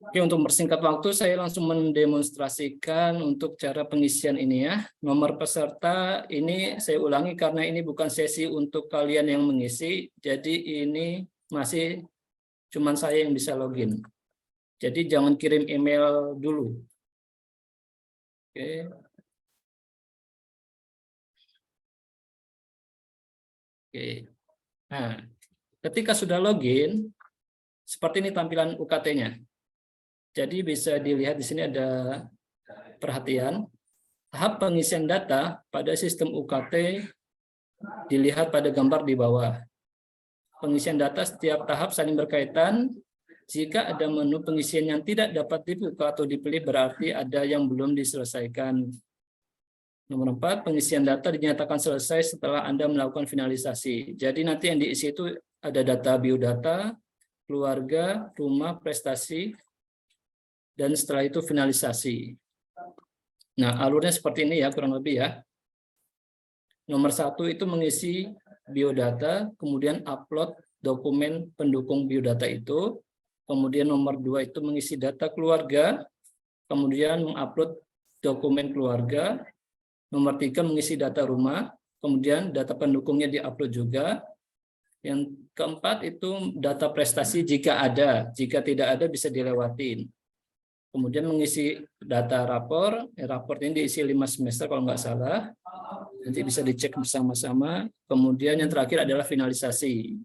Speaker 4: Oke, untuk mempersingkat waktu, saya langsung mendemonstrasikan untuk cara pengisian ini ya. Nomor peserta ini saya ulangi karena ini bukan sesi untuk kalian yang mengisi. Jadi ini masih cuman saya yang bisa login. Jadi jangan kirim email dulu. Oke. Oke. Nah, ketika sudah login, seperti ini tampilan UKT-nya. Jadi bisa dilihat di sini ada perhatian. Tahap pengisian data pada sistem UKT dilihat pada gambar di bawah. Pengisian data setiap tahap saling berkaitan Jika ada menu pengisian yang tidak dapat dibuka atau dipilih, berarti ada yang belum diselesaikan. Nomor 4, pengisian data dinyatakan selesai setelah Anda melakukan finalisasi. Jadi nanti yang diisi itu ada data biodata, keluarga, rumah, prestasi, dan setelah itu finalisasi. Nah, alurnya seperti ini ya, kurang lebih ya. Nomor 1 itu mengisi biodata, kemudian upload dokumen pendukung biodata itu. Kemudian nomor 2 itu mengisi data keluarga, kemudian mengupload dokumen keluarga. Nomor 3 mengisi data rumah, kemudian data pendukungnya diupload juga. Yang keempat itu data prestasi jika ada, jika tidak ada bisa dilewatin. Kemudian mengisi data rapor, rapor ini diisi 5 semester kalau nggak salah, nanti bisa dicek bersama-sama. Kemudian yang terakhir adalah finalisasi.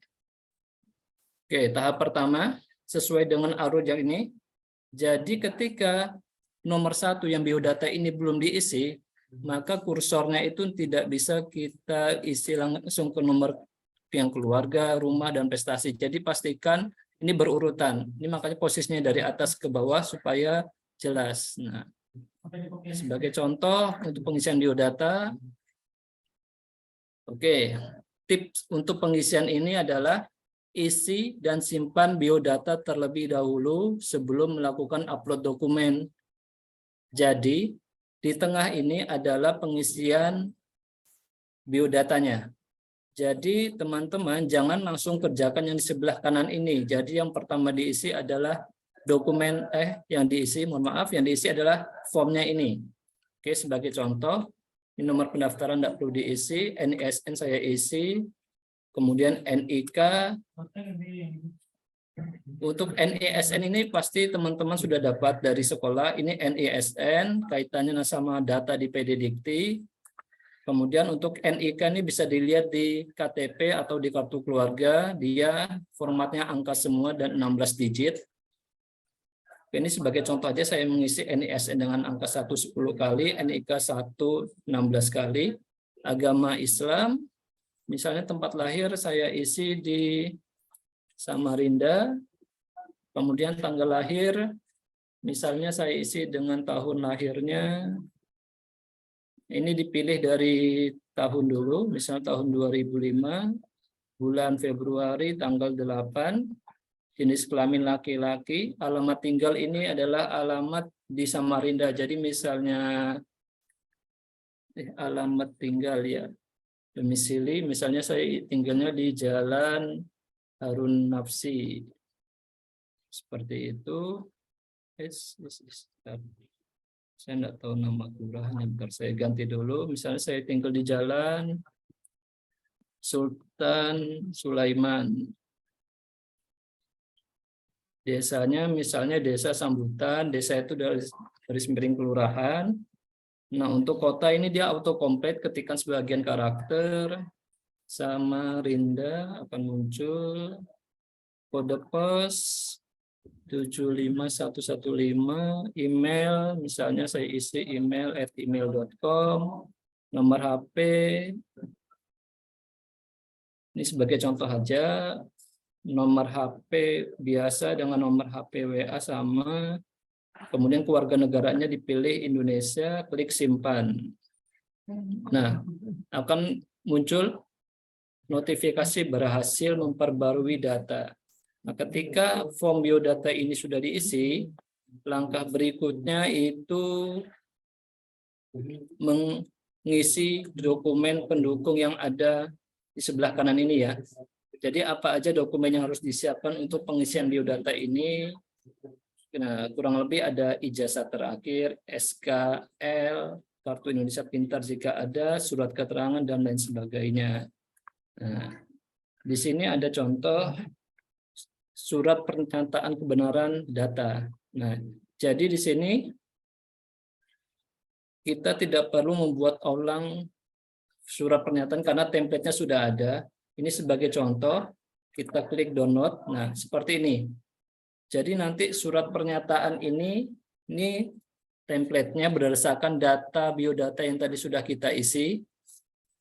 Speaker 4: Oke, tahap pertama sesuai dengan alur yang ini. Jadi ketika nomor 1 yang biodata ini belum diisi, maka kursornya itu tidak bisa kita isi langsung ke nomor yang keluarga, rumah, dan prestasi. Jadi pastikan ini berurutan. Ini makanya posisinya dari atas ke bawah supaya jelas. Nah, sebagai contoh untuk pengisian biodata, oke, tips untuk pengisian ini adalah isi dan simpan biodata terlebih dahulu sebelum melakukan upload dokumen. Jadi, di tengah ini adalah pengisian biodatanya. Jadi, teman-teman jangan langsung kerjakan yang di sebelah kanan ini. Jadi, yang pertama diisi adalah dokumen, yang diisi adalah formnya ini. Oke, sebagai contoh, ini nomor pendaftaran tidak perlu diisi, NISN saya isi, kemudian NIK. Untuk NISN ini pasti teman-teman sudah dapat dari sekolah. Ini NISN, kaitannya sama data di PD Dikti. Kemudian untuk NIK ini bisa dilihat di KTP atau di kartu keluarga. Dia formatnya angka semua dan 16 digit. Ini sebagai contoh aja saya mengisi NISN dengan angka 1 10 kali, NIK 1 16 kali. Agama Islam, misalnya tempat lahir saya isi di Samarinda, kemudian tanggal lahir, misalnya saya isi dengan tahun lahirnya, ini dipilih dari tahun dulu, misalnya tahun 2005, bulan Februari, tanggal 8, jenis kelamin laki-laki, alamat tinggal ini adalah alamat di Samarinda, jadi misalnya alamat tinggal ya, domisili, misalnya saya tinggalnya di Jalan Harun Nafsi, seperti itu. Saya tidak tahu nama kelurahannya, bentar saya ganti dulu. Misalnya saya tinggal di Jalan Sultan Sulaiman. Desanya misalnya Desa Sambutan, desa itu dari miring kelurahan. Nah, untuk kota ini dia auto complete, ketikkan sebagian karakter. Samarinda akan muncul, kode pos 75115, email misalnya saya isi email @email.com, nomor HP ini sebagai contoh aja, nomor HP biasa dengan nomor HP WA sama, kemudian keluarga negaranya dipilih Indonesia, klik simpan. Nah, akan muncul notifikasi berhasil memperbarui data. Nah, ketika form biodata ini sudah diisi, langkah berikutnya itu mengisi dokumen pendukung yang ada di sebelah kanan ini ya. Jadi apa aja dokumen yang harus disiapkan untuk pengisian biodata ini? Nah, kurang lebih ada ijazah terakhir, SKL, kartu Indonesia Pintar jika ada, surat keterangan dan lain sebagainya. Nah, di sini ada contoh surat pernyataan kebenaran data. Nah, jadi di sini kita tidak perlu membuat ulang surat pernyataan karena template-nya sudah ada. Ini sebagai contoh, kita klik download. Nah, seperti ini. Jadi nanti surat pernyataan ini template-nya berdasarkan data biodata yang tadi sudah kita isi.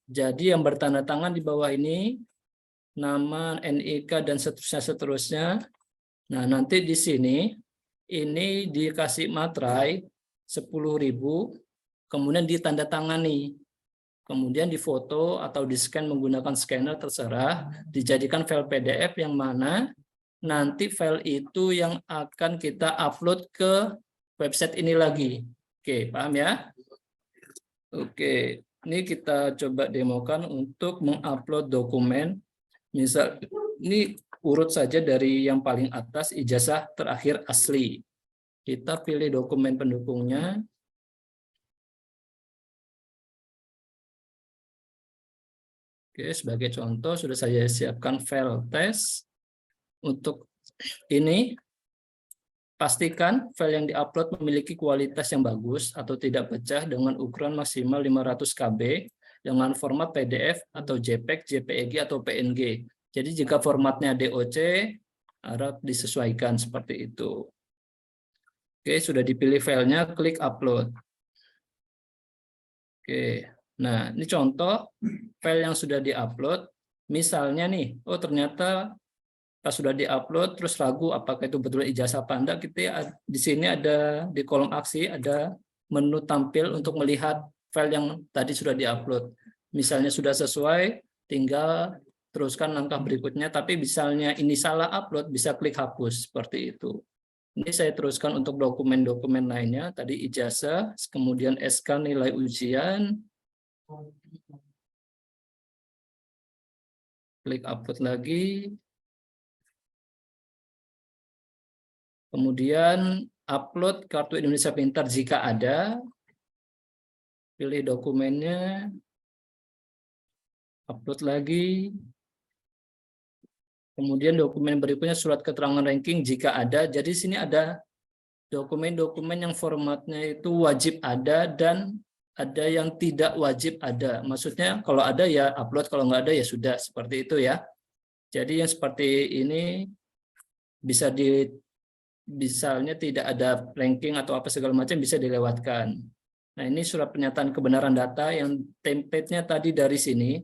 Speaker 4: Jadi yang bertanda tangan di bawah ini, nama, NIK, dan seterusnya. Nah, nanti di sini ini dikasih materai 10.000, kemudian ditandatangani. Kemudian difoto atau di-scan menggunakan scanner terserah, dijadikan file PDF yang mana nanti file itu yang akan kita upload ke website ini lagi. Oke, paham ya? Oke, ini kita coba demokan untuk mengupload dokumen. Misal, ini urut saja dari yang paling atas, ijazah terakhir asli. Kita pilih dokumen pendukungnya. Oke, sebagai contoh sudah saya siapkan file tes. Untuk ini, pastikan file yang diupload memiliki kualitas yang bagus atau tidak pecah dengan ukuran maksimal 500 KB dengan format PDF atau JPEG, JPEG atau PNG. Jadi jika formatnya DOC, harap disesuaikan seperti itu. Oke, sudah dipilih filenya, klik upload. Oke. Nah, ini contoh file yang sudah diupload. Misalnya nih, oh ternyata pas sudah diupload terus ragu apakah itu betul ijazah apa enggak, kita di sini ada di kolom aksi ada menu tampil untuk melihat file yang tadi sudah diupload. Misalnya sudah sesuai, tinggal teruskan langkah berikutnya, tapi misalnya ini salah upload, bisa klik hapus seperti itu. Ini saya teruskan untuk dokumen-dokumen lainnya, tadi ijazah, kemudian SK nilai ujian. Klik upload lagi. Kemudian upload kartu Indonesia Pintar jika ada. Pilih dokumennya. Upload lagi. Kemudian dokumen berikutnya surat keterangan ranking jika ada. Jadi sini ada dokumen-dokumen yang formatnya itu wajib ada dan ada yang tidak wajib ada. Maksudnya kalau ada ya upload, kalau nggak ada ya sudah, seperti itu ya. Jadi yang seperti ini bisa misalnya tidak ada ranking atau apa segala macam bisa dilewatkan. Nah, ini surat pernyataan kebenaran data yang template-nya tadi dari sini.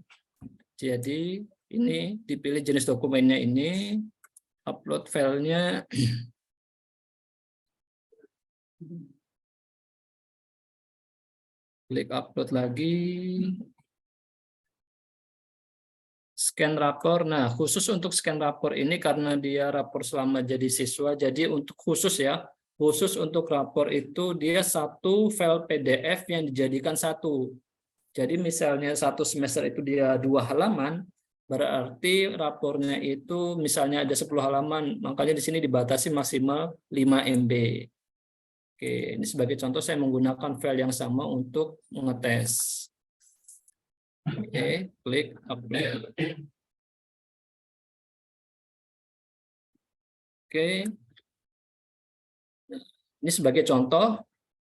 Speaker 4: Jadi ini dipilih jenis dokumennya ini, upload filenya. Klik upload lagi. Scan rapor. Nah, khusus untuk scan rapor ini karena dia rapor selama jadi siswa, jadi untuk khusus ya, khusus untuk rapor itu dia satu file PDF yang dijadikan satu. Jadi misalnya satu semester itu dia 2 halaman, berarti rapornya itu misalnya ada 10 halaman, makanya di sini dibatasi maksimal 5 MB. Oke, ini sebagai contoh saya menggunakan file yang sama untuk mengetes. Oke, klik upload. Oke. Ini sebagai contoh,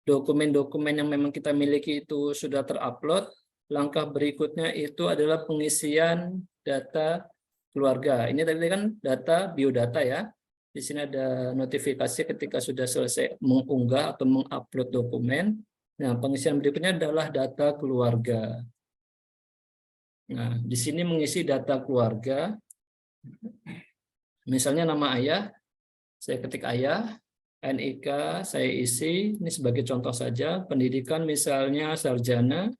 Speaker 4: dokumen-dokumen yang memang kita miliki itu sudah terupload. Langkah berikutnya itu adalah pengisian data keluarga. Ini tadi kan data biodata ya. Di sini ada notifikasi ketika sudah selesai mengunggah atau mengupload dokumen. Nah, pengisian berikutnya adalah data keluarga. Nah, di sini mengisi data keluarga. Misalnya nama ayah, saya ketik ayah, NIK saya isi, ini sebagai contoh saja, pendidikan misalnya sarjana,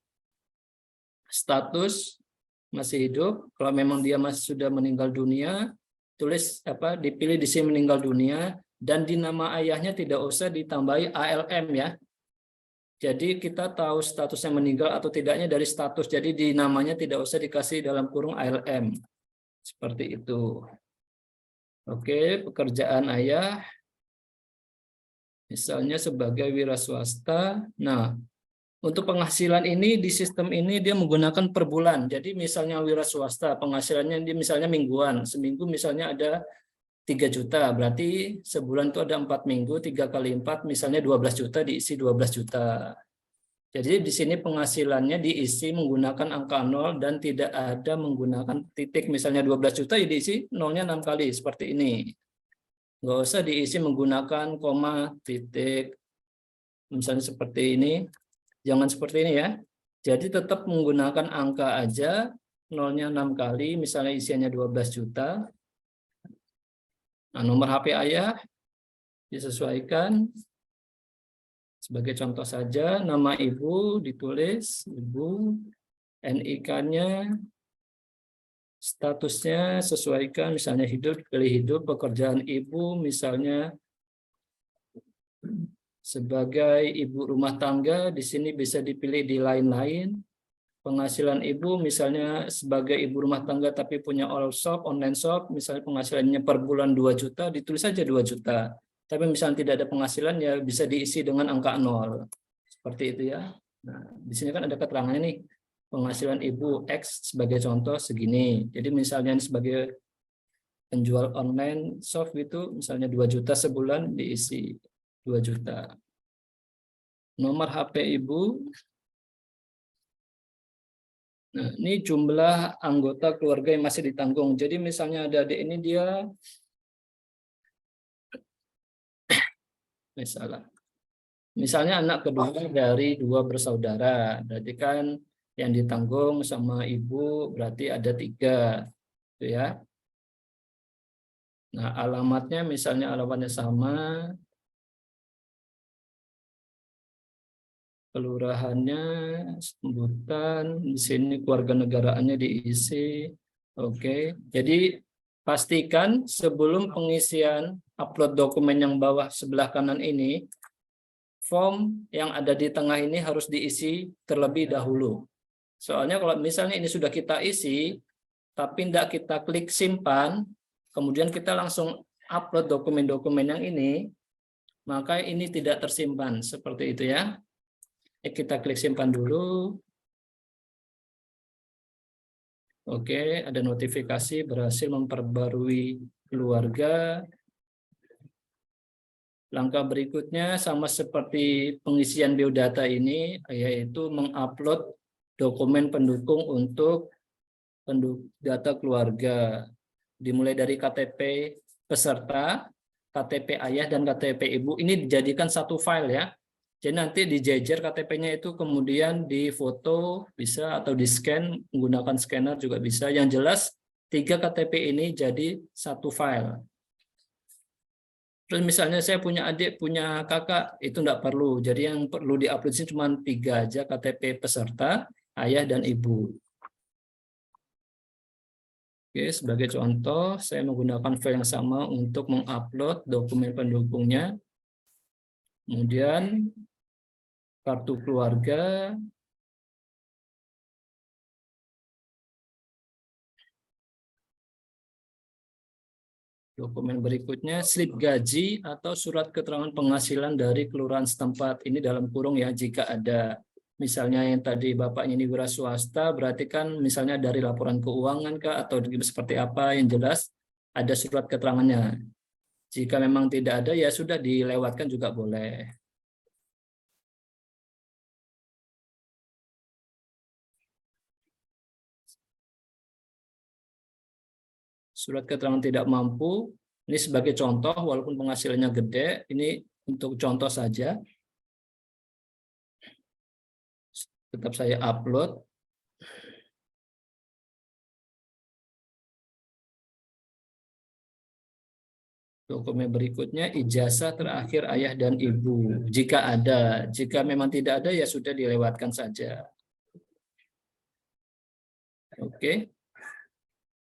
Speaker 4: status masih hidup, kalau memang dia masih sudah meninggal dunia, tulis dipilih di sini meninggal dunia, dan di nama ayahnya tidak usah ditambahi ALM ya. Jadi kita tahu statusnya meninggal atau tidaknya dari status, jadi di namanya tidak usah dikasih dalam kurung ALM. Seperti itu. Oke, pekerjaan ayah. Misalnya sebagai wira swasta. Nah, untuk penghasilan ini di sistem ini dia menggunakan per bulan. Jadi misalnya wira swasta, penghasilannya dia misalnya mingguan. Seminggu misalnya ada 3 juta, berarti sebulan itu ada 4 minggu, 3 kali 4 misalnya 12 juta diisi 12 juta. Jadi di sini penghasilannya diisi menggunakan angka 0 dan tidak ada menggunakan titik. Misalnya 12 juta ya diisi nolnya 6 kali seperti ini. Nggak usah diisi menggunakan koma, titik. Misalnya seperti ini. Jangan seperti ini ya. Jadi tetap menggunakan angka aja, nolnya 6 kali, misalnya isiannya 12 juta. Nah, nomor HP ayah disesuaikan. Sebagai contoh saja, nama ibu ditulis, ibu, NIK-nya, statusnya sesuaikan, misalnya hidup, pilih hidup, pekerjaan ibu, misalnya sebagai ibu rumah tangga, di sini bisa dipilih di lain-lain. Penghasilan ibu, misalnya sebagai ibu rumah tangga tapi punya all shop, online shop, misalnya penghasilannya per bulan 2 juta, ditulis saja 2 juta. Tapi misalnya tidak ada penghasilan, ya bisa diisi dengan angka 0. Seperti itu ya. Nah, di sini kan ada keterangannya nih. Penghasilan ibu X sebagai contoh segini. Jadi misalnya sebagai penjual online shop itu misalnya 2 juta sebulan, diisi 2 juta. Nomor HP ibu. Nah, ini jumlah anggota keluarga yang masih ditanggung. Jadi misalnya ada adik ini dia misalnya anak kedua dari 2 bersaudara, berarti kan yang ditanggung sama ibu berarti ada 3, gitu ya. Nah, alamatnya misalnya alamatnya sama, kelurahannya, sebutan, di sini keluarga negaraannya diisi. Oke, jadi pastikan sebelum pengisian upload dokumen yang bawah sebelah kanan ini, form yang ada di tengah ini harus diisi terlebih dahulu. Soalnya kalau misalnya ini sudah kita isi, tapi tidak kita klik simpan, kemudian kita langsung upload dokumen-dokumen yang ini, maka ini tidak tersimpan. Seperti itu ya. Kita klik simpan dulu. Oke, ada notifikasi berhasil memperbarui keluarga. Langkah berikutnya sama seperti pengisian biodata ini, yaitu mengupload dokumen pendukung untuk data keluarga. Dimulai dari KTP peserta, KTP ayah, dan KTP ibu. Ini dijadikan satu file ya. Jadi nanti dijejer KTP-nya itu kemudian difoto bisa atau di-scan menggunakan scanner juga bisa. Yang jelas 3 KTP ini jadi satu file. Terus misalnya saya punya adik, punya kakak, itu enggak perlu. Jadi yang perlu di-upload sini cuma 3 aja, KTP peserta, ayah, dan ibu. Oke, sebagai contoh, saya menggunakan file yang sama untuk mengupload dokumen pendukungnya. Kemudian kartu keluarga, dokumen berikutnya slip gaji atau surat keterangan penghasilan dari kelurahan setempat. Ini dalam kurung ya, jika ada. Misalnya yang tadi bapaknya ini wira swasta, berarti kan misalnya dari laporan keuangan kah atau seperti apa, yang jelas ada surat keterangannya. Jika memang tidak ada, ya sudah dilewatkan juga boleh. Surat keterangan tidak mampu, ini sebagai contoh, walaupun penghasilannya gede, ini untuk contoh saja. Tetap saya upload. Dokumen berikutnya ijazah terakhir ayah dan ibu. Jika ada, jika memang tidak ada, ya sudah dilewatkan saja. Oke.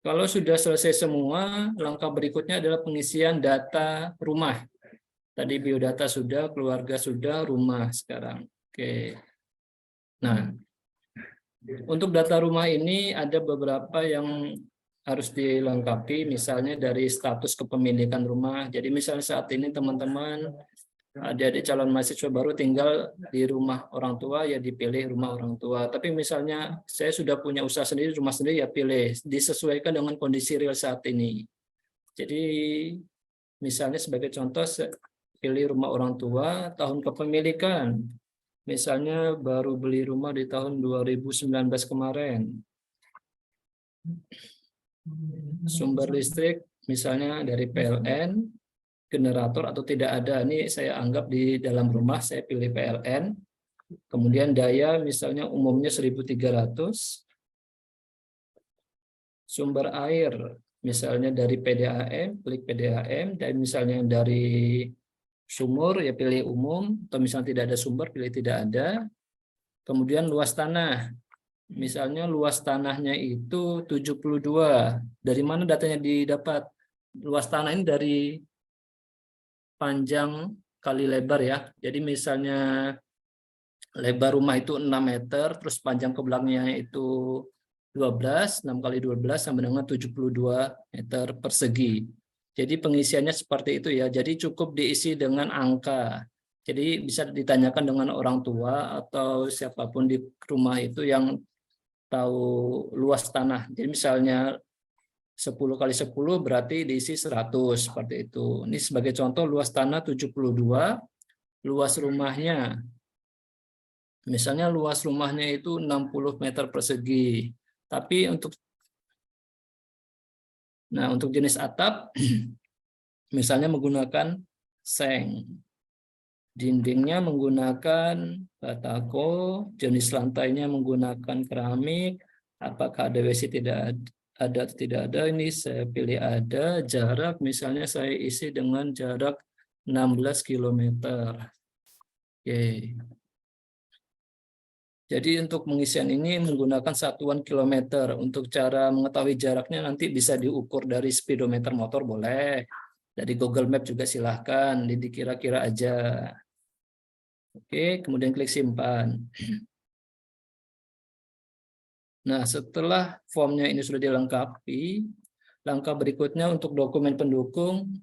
Speaker 4: Kalau sudah selesai semua, langkah berikutnya adalah pengisian data rumah. Tadi biodata sudah, keluarga sudah, rumah sekarang. Oke. Nah, untuk data rumah ini ada beberapa yang harus dilengkapi, misalnya dari status kepemilikan rumah. Jadi misalnya saat ini teman-teman adik-adik calon mahasiswa baru tinggal di rumah orang tua, ya dipilih rumah orang tua. Tapi misalnya saya sudah punya usaha sendiri, rumah sendiri, ya pilih, disesuaikan dengan kondisi real saat ini. Jadi misalnya sebagai contoh, pilih rumah orang tua, tahun kepemilikan. Misalnya baru beli rumah di tahun 2019 kemarin. Sumber listrik misalnya dari PLN, generator atau tidak ada, ini saya anggap di dalam rumah, saya pilih PLN. Kemudian daya misalnya umumnya 1300. Sumber air Misalnya dari PDAM, klik PDAM, dan misalnya dari sumur ya pilih umum, atau misalnya tidak ada sumber pilih tidak ada. Kemudian luas tanah. Misalnya luas tanahnya itu 72. Dari mana datanya didapat? Luas tanah ini dari panjang kali lebar ya. Jadi misalnya lebar rumah itu 6 meter, terus panjang ke belakangnya itu 12, 6 kali 12 sama dengan 72 meter persegi. Jadi pengisiannya seperti itu ya. Jadi cukup diisi dengan angka. Jadi bisa ditanyakan dengan orang tua atau siapapun di rumah itu yang tahu luas tanah. Jadi misalnya 10 kali 10 berarti diisi 100 seperti itu. Ini sebagai contoh luas tanah 72, luas rumahnya. Misalnya luas rumahnya itu 60 meter persegi. Tapi untuk jenis atap misalnya menggunakan seng. Dindingnya menggunakan batako, jenis lantainya menggunakan keramik. Apakah ada WC tidak ada atau tidak ada? Ini saya pilih ada. Jarak misalnya saya isi dengan jarak 16 km. Oke. Jadi untuk pengisian ini menggunakan satuan kilometer. Untuk cara mengetahui jaraknya nanti bisa diukur dari speedometer motor boleh. Dari Google Map juga silahkan, dikira-kira aja. Oke, kemudian klik simpan. Nah, setelah formnya ini sudah dilengkapi, langkah berikutnya untuk dokumen pendukung.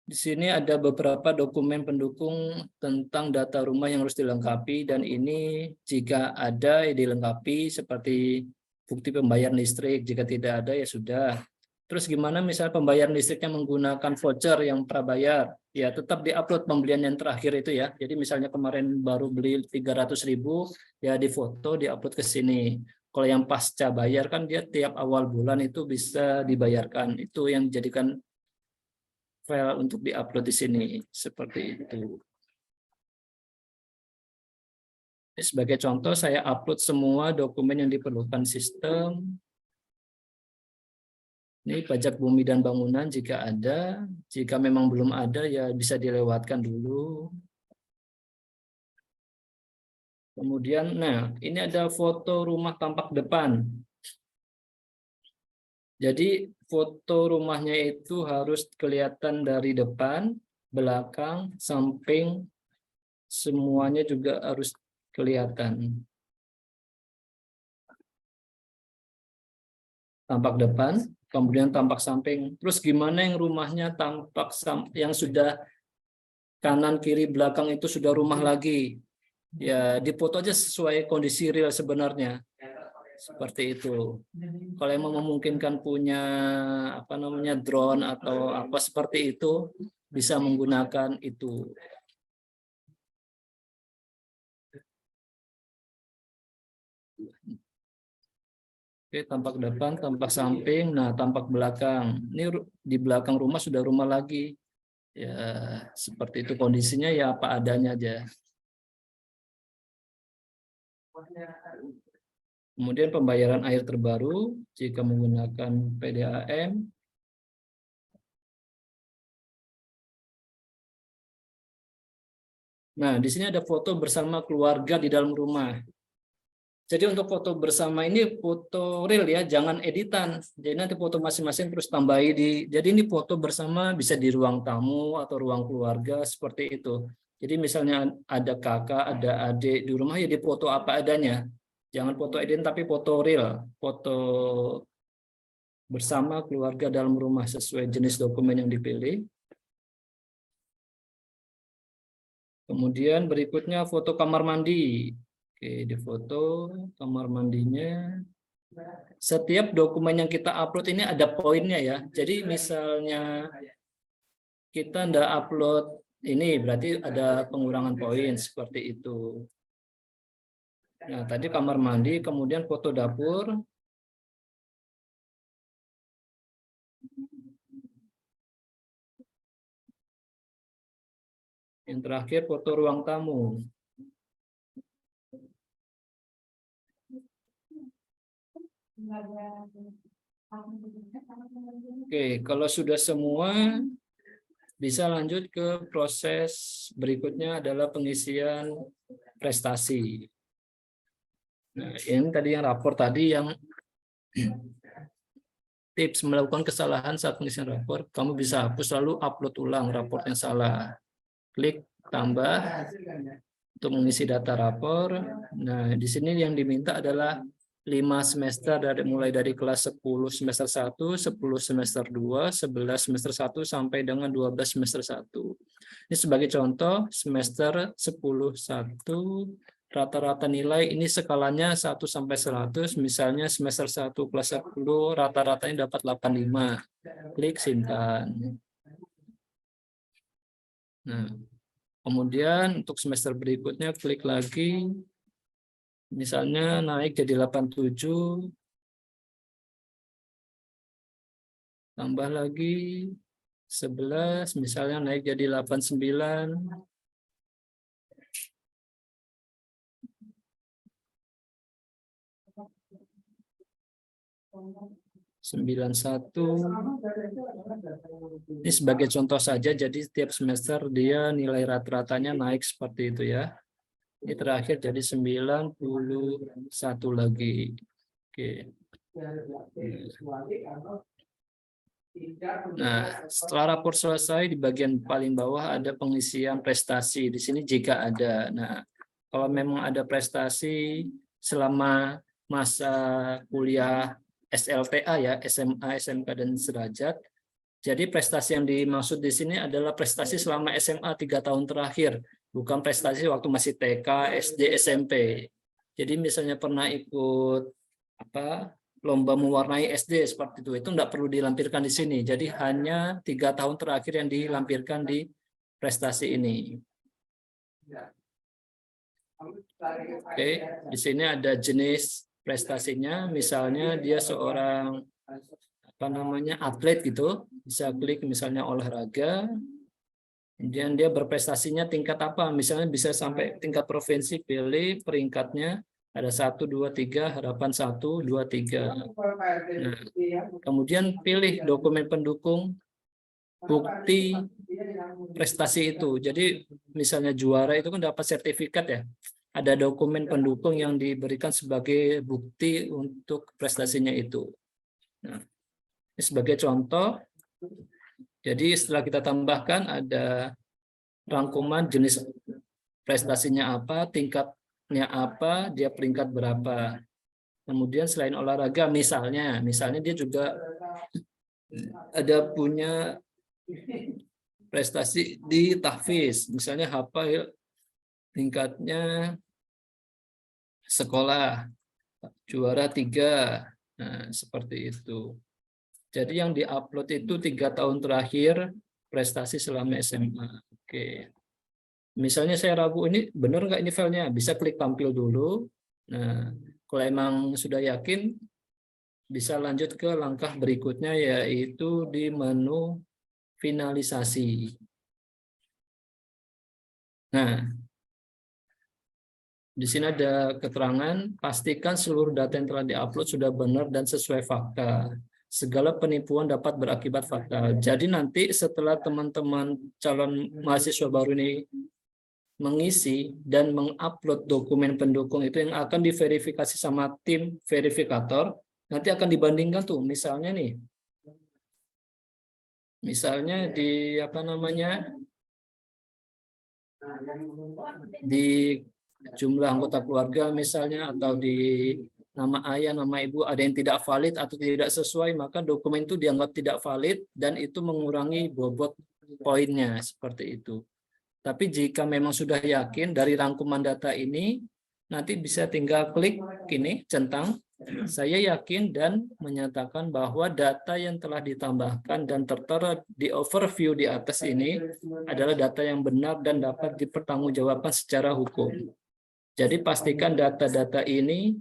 Speaker 4: Di sini ada beberapa dokumen pendukung tentang data rumah yang harus dilengkapi, dan ini jika ada ya dilengkapi seperti bukti pembayaran listrik, jika tidak ada ya sudah. Terus gimana misalnya pembayaran listriknya menggunakan voucher yang prabayar, ya tetap diupload pembelian yang terakhir itu ya. Jadi misalnya kemarin baru beli 300.000, ya difoto, diupload ke sini. Kalau yang pasca bayar kan dia tiap awal bulan itu bisa dibayarkan. Itu yang dijadikan file untuk diupload di sini seperti itu. Ini sebagai contoh saya upload semua dokumen yang diperlukan sistem. Ini pajak bumi dan bangunan jika ada, jika memang belum ada ya bisa dilewatkan dulu. Kemudian, nah ini ada foto rumah tampak depan. Jadi foto rumahnya itu harus kelihatan dari depan, belakang, samping, semuanya juga harus kelihatan. Tampak depan, kemudian tampak samping. Terus gimana yang rumahnya tampak yang sudah kanan, kiri, belakang itu sudah rumah lagi? Ya dipoto aja sesuai kondisi real sebenarnya. Seperti itu. Kalau yang memungkinkan punya drone atau apa seperti itu, bisa menggunakan itu. Oke, tampak depan, tampak samping, nah tampak belakang. Ini di belakang rumah sudah rumah lagi. Ya, seperti itu kondisinya ya apa adanya aja. Kemudian pembayaran air terbaru jika menggunakan PDAM. Nah, di sini ada foto bersama keluarga di dalam rumah. Jadi untuk foto bersama ini foto real ya, jangan editan. Jadi nanti foto masing-masing terus tambahi jadi ini foto bersama bisa di ruang tamu atau ruang keluarga seperti itu. Jadi misalnya ada kakak, ada adik di rumah ya di foto apa adanya. Jangan foto edit tapi foto real, foto bersama keluarga dalam rumah sesuai jenis dokumen yang dipilih. Kemudian berikutnya foto kamar mandi. Oke, di foto kamar mandinya. Setiap dokumen yang kita upload ini ada poinnya ya. Jadi misalnya kita ndak upload ini berarti ada pengurangan poin seperti itu. Nah, tadi kamar mandi, kemudian foto dapur. Yang terakhir foto ruang tamu. Oke, kalau sudah semua, bisa lanjut ke proses berikutnya adalah pengisian prestasi. Nah, ini tadi yang rapor tadi yang tips melakukan kesalahan saat pengisian rapor, kamu bisa hapus lalu upload ulang rapor yang salah. Klik tambah untuk mengisi data rapor. Nah, di sini yang diminta adalah 5 semester mulai dari kelas 10 semester 1, 10 semester 2, 11 semester 1 sampai dengan 12 semester 1. Ini sebagai contoh semester 10 1 rata-rata nilai ini skalanya 1 sampai 100, misalnya semester 1 kelas 10 rata-ratanya dapat 85. Klik simpan. Nah, kemudian untuk semester berikutnya klik lagi. Misalnya naik jadi 87. Tambah lagi 11, misalnya naik jadi 89. 91. Ini sebagai contoh saja, jadi setiap semester dia nilai rata-ratanya naik seperti itu ya. Ini terakhir jadi 91 lagi. Oke. Nah, setelah rapor selesai, di bagian paling bawah ada pengisian prestasi. Di sini jika ada. Nah, kalau memang ada prestasi selama masa kuliah SLTA ya, SMA, SMK, dan sederajat. Jadi prestasi yang dimaksud di sini adalah prestasi selama SMA 3 tahun terakhir. Bukan prestasi waktu masih TK, SD, SMP. Jadi misalnya pernah ikut lomba mewarnai SD seperti itu enggak perlu dilampirkan di sini. Jadi hanya 3 tahun terakhir yang dilampirkan di prestasi ini. Oke, di sini ada jenis prestasinya. Misalnya dia seorang atlet gitu. Bisa klik misalnya olahraga. Kemudian dia berprestasinya tingkat apa? Misalnya bisa sampai tingkat provinsi, pilih peringkatnya. Ada 1, 2, 3, harapan 1, 2, 3. Nah, kemudian pilih dokumen pendukung bukti prestasi itu. Jadi misalnya juara itu kan dapat sertifikat ya. Ada dokumen pendukung yang diberikan sebagai bukti untuk prestasinya itu. Nah, ini sebagai contoh. Jadi setelah kita tambahkan ada rangkuman jenis prestasinya apa, tingkatnya apa, dia peringkat berapa. Kemudian selain olahraga, misalnya dia juga ada punya prestasi di tahfiz, misalnya hafal tingkatnya sekolah, juara 3. Nah, seperti itu. Jadi yang diupload itu 3 tahun terakhir prestasi selama SMA. Oke. Misalnya saya ragu ini benar nggak ini filenya, bisa klik tampil dulu. Nah, kalau emang sudah yakin, bisa lanjut ke langkah berikutnya yaitu di menu finalisasi. Nah, di sini ada keterangan, pastikan seluruh data yang telah diupload sudah benar dan sesuai fakta. Segala penipuan dapat berakibat fatal. Jadi nanti setelah teman-teman calon mahasiswa baru ini mengisi dan mengupload dokumen pendukung itu yang akan diverifikasi sama tim verifikator, nanti akan dibandingkan tuh, misalnya nih. Misalnya di di jumlah anggota keluarga misalnya, atau di nama ayah, nama ibu ada yang tidak valid atau tidak sesuai, maka dokumen itu dianggap tidak valid dan itu mengurangi bobot poinnya seperti itu. Tapi jika memang sudah yakin dari rangkuman data ini, nanti bisa tinggal klik ini, centang, saya yakin dan menyatakan bahwa data yang telah ditambahkan dan tertera di overview di atas ini adalah data yang benar dan dapat dipertanggungjawabkan secara hukum. Jadi pastikan data-data ini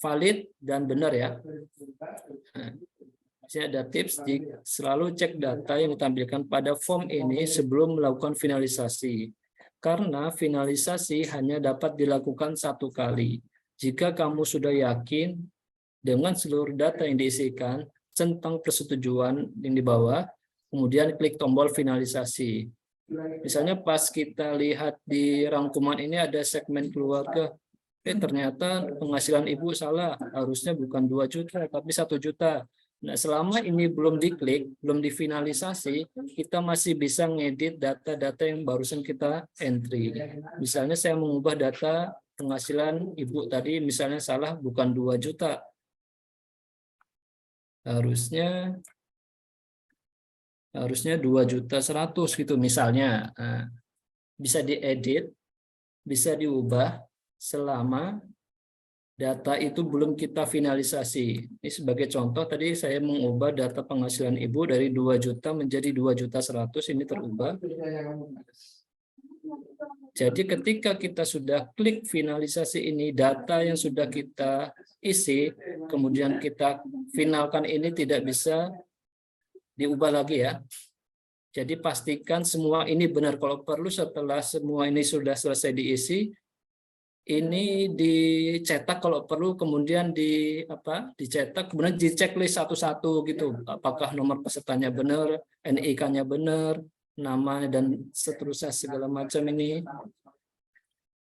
Speaker 4: valid dan benar ya. Nah, Saya ada tips, selalu cek data yang ditampilkan pada form ini sebelum melakukan finalisasi. Karena finalisasi hanya dapat dilakukan 1 kali. Jika kamu sudah yakin dengan seluruh data yang diisikan, centang persetujuan yang di bawah, kemudian klik tombol finalisasi. Misalnya pas kita lihat di rangkuman ini ada segmen keluarga, ternyata penghasilan ibu salah, harusnya bukan 2 juta tapi 1 juta. Nah, selama ini belum diklik, belum difinalisasi, kita masih bisa ngedit data-data yang barusan kita entry. Misalnya saya mengubah data penghasilan ibu tadi, misalnya salah bukan 2 juta. Harusnya 2.100.000 gitu misalnya. Nah, bisa diedit, bisa diubah selama data itu belum kita finalisasi. Ini sebagai contoh tadi saya mengubah data penghasilan ibu dari 2 juta menjadi 2.100.000, ini terubah. Jadi ketika kita sudah klik finalisasi ini, data yang sudah kita isi, kemudian kita finalkan ini tidak bisa diubah lagi ya. Jadi pastikan semua ini benar. Kalau perlu setelah semua ini sudah selesai diisi, ini dicetak kalau perlu, kemudian dicetak, kemudian diceklis satu-satu gitu. Apakah nomor pesertanya benar, NIK-nya benar, nama dan seterusnya segala macam ini.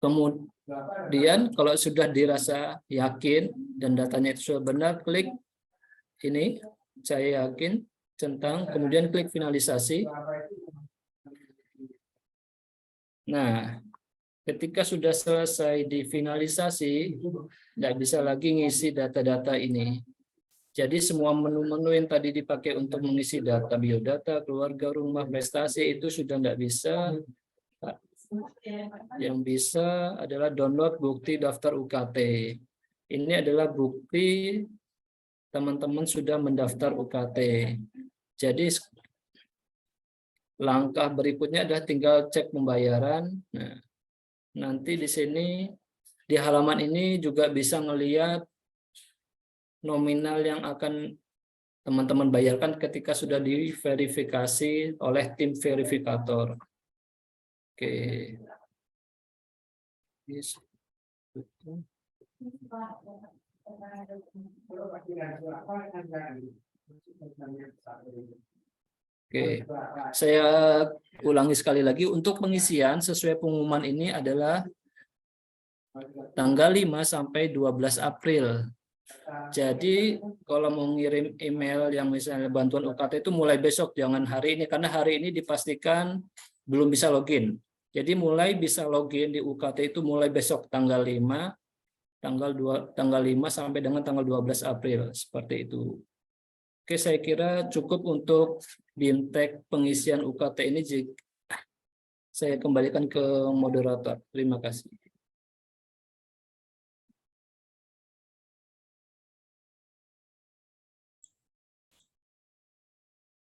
Speaker 4: Kemudian kalau sudah dirasa yakin dan datanya itu sudah benar, klik ini, saya yakin, centang, kemudian klik finalisasi. Nah, ketika sudah selesai difinalisasi, tidak bisa lagi ngisi data-data ini. Jadi semua menu-menu yang tadi dipakai untuk mengisi data biodata, keluarga, rumah, prestasi itu sudah tidak bisa. Yang bisa adalah download bukti daftar UKT. Ini adalah bukti teman-teman sudah mendaftar UKT. Jadi langkah berikutnya adalah tinggal cek pembayaran. Nah, nanti di sini di halaman ini juga bisa melihat nominal yang akan teman-teman bayarkan ketika sudah diverifikasi oleh tim verifikator. Oke. Oke, saya ulangi sekali lagi, untuk pengisian sesuai pengumuman ini adalah tanggal 5 sampai 12 April. Jadi kalau mau ngirim email yang misalnya bantuan UKT itu mulai besok, jangan hari ini, karena hari ini dipastikan belum bisa login. Jadi mulai bisa login di UKT itu mulai besok tanggal 5, tanggal 5 sampai dengan tanggal 12 April, seperti itu. Oke, saya kira cukup untuk BIMTEK pengisian UKT ini. Saya kembalikan ke moderator. Terima kasih.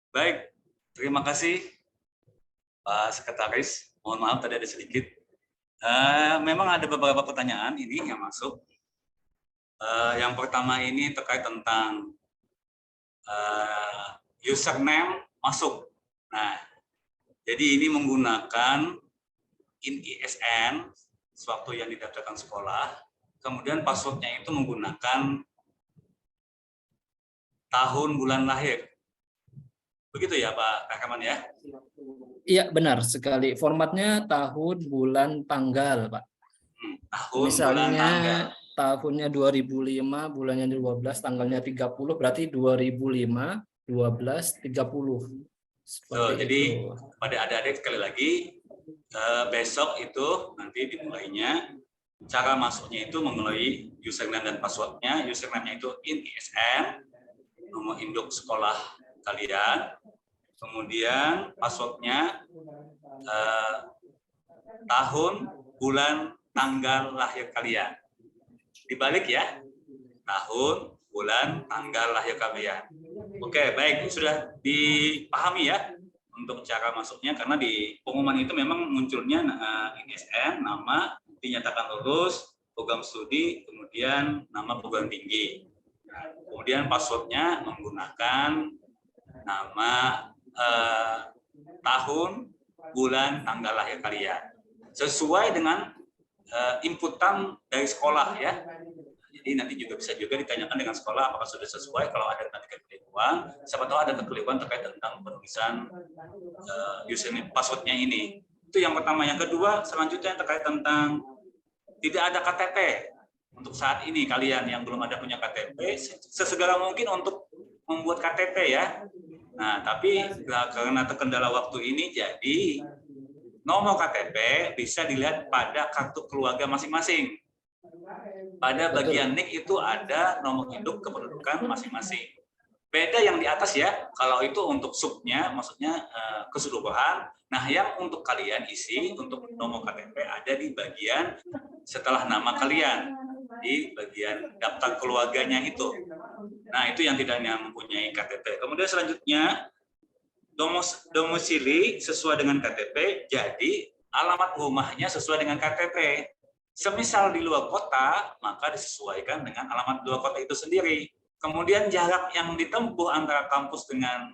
Speaker 2: Baik, terima kasih Pak Sekretaris. Mohon maaf tadi ada sedikit. Memang ada beberapa pertanyaan ini yang masuk. Yang pertama ini terkait tentang username masuk. Nah, jadi ini menggunakan ISN sewaktu yang didaftarkan sekolah, kemudian passwordnya itu menggunakan tahun bulan lahir. Begitu ya Pak Rekaman ya?
Speaker 4: Iya, benar sekali. Formatnya tahun, bulan, tanggal, Pak.
Speaker 2: Tahun,
Speaker 4: misalnya,
Speaker 2: bulan, tanggal.
Speaker 4: Tahunnya 2005, bulannya 12, tanggalnya 30, berarti 2005, 12, 30.
Speaker 2: Jadi pada adik-adik sekali lagi, besok itu nanti dimulainya, cara masuknya itu melalui username dan passwordnya. Username-nya itu ISN, nomor induk sekolah kalian, kemudian passwordnya tahun, bulan, tanggal lahir kalian. Dibalik ya, tahun, bulan, tanggal lahir kalian. Oke, baik, sudah dipahami ya untuk cara masuknya, karena di pengumuman itu memang munculnya ISN, nama, dinyatakan lulus, program studi, kemudian nama perguruan tinggi. Kemudian passwordnya menggunakan nama, tahun, bulan, tanggal lahir kalian. Sesuai dengan inputan dari sekolah ya. Jadi nanti bisa juga ditanyakan dengan sekolah apakah sudah sesuai. Kalau ada nanti kekeliruan, siapa tahu ada kekeliruan terkait tentang penulisan username passwordnya ini. Itu yang pertama. Yang kedua, selanjutnya terkait tentang tidak ada KTP. Untuk saat ini kalian yang belum ada punya KTP, sesegera mungkin untuk membuat KTP ya. Nah, tapi karena terkendala waktu ini, jadi nomor KTP bisa dilihat pada kartu keluarga masing-masing. Pada bagian NIK itu ada nomor induk kependudukan masing-masing. Beda yang di atas ya, kalau itu untuk subnya, maksudnya keseluruhan. Nah, yang untuk kalian isi, untuk nomor KTP ada di bagian setelah nama kalian, di bagian daftar keluarganya itu. Nah, itu yang tidak mempunyai KTP. Kemudian selanjutnya, domisili sesuai dengan KTP, jadi alamat rumahnya sesuai dengan KTP. Semisal di luar kota, maka disesuaikan dengan alamat luar kota itu sendiri. Kemudian jarak yang ditempuh antara kampus dengan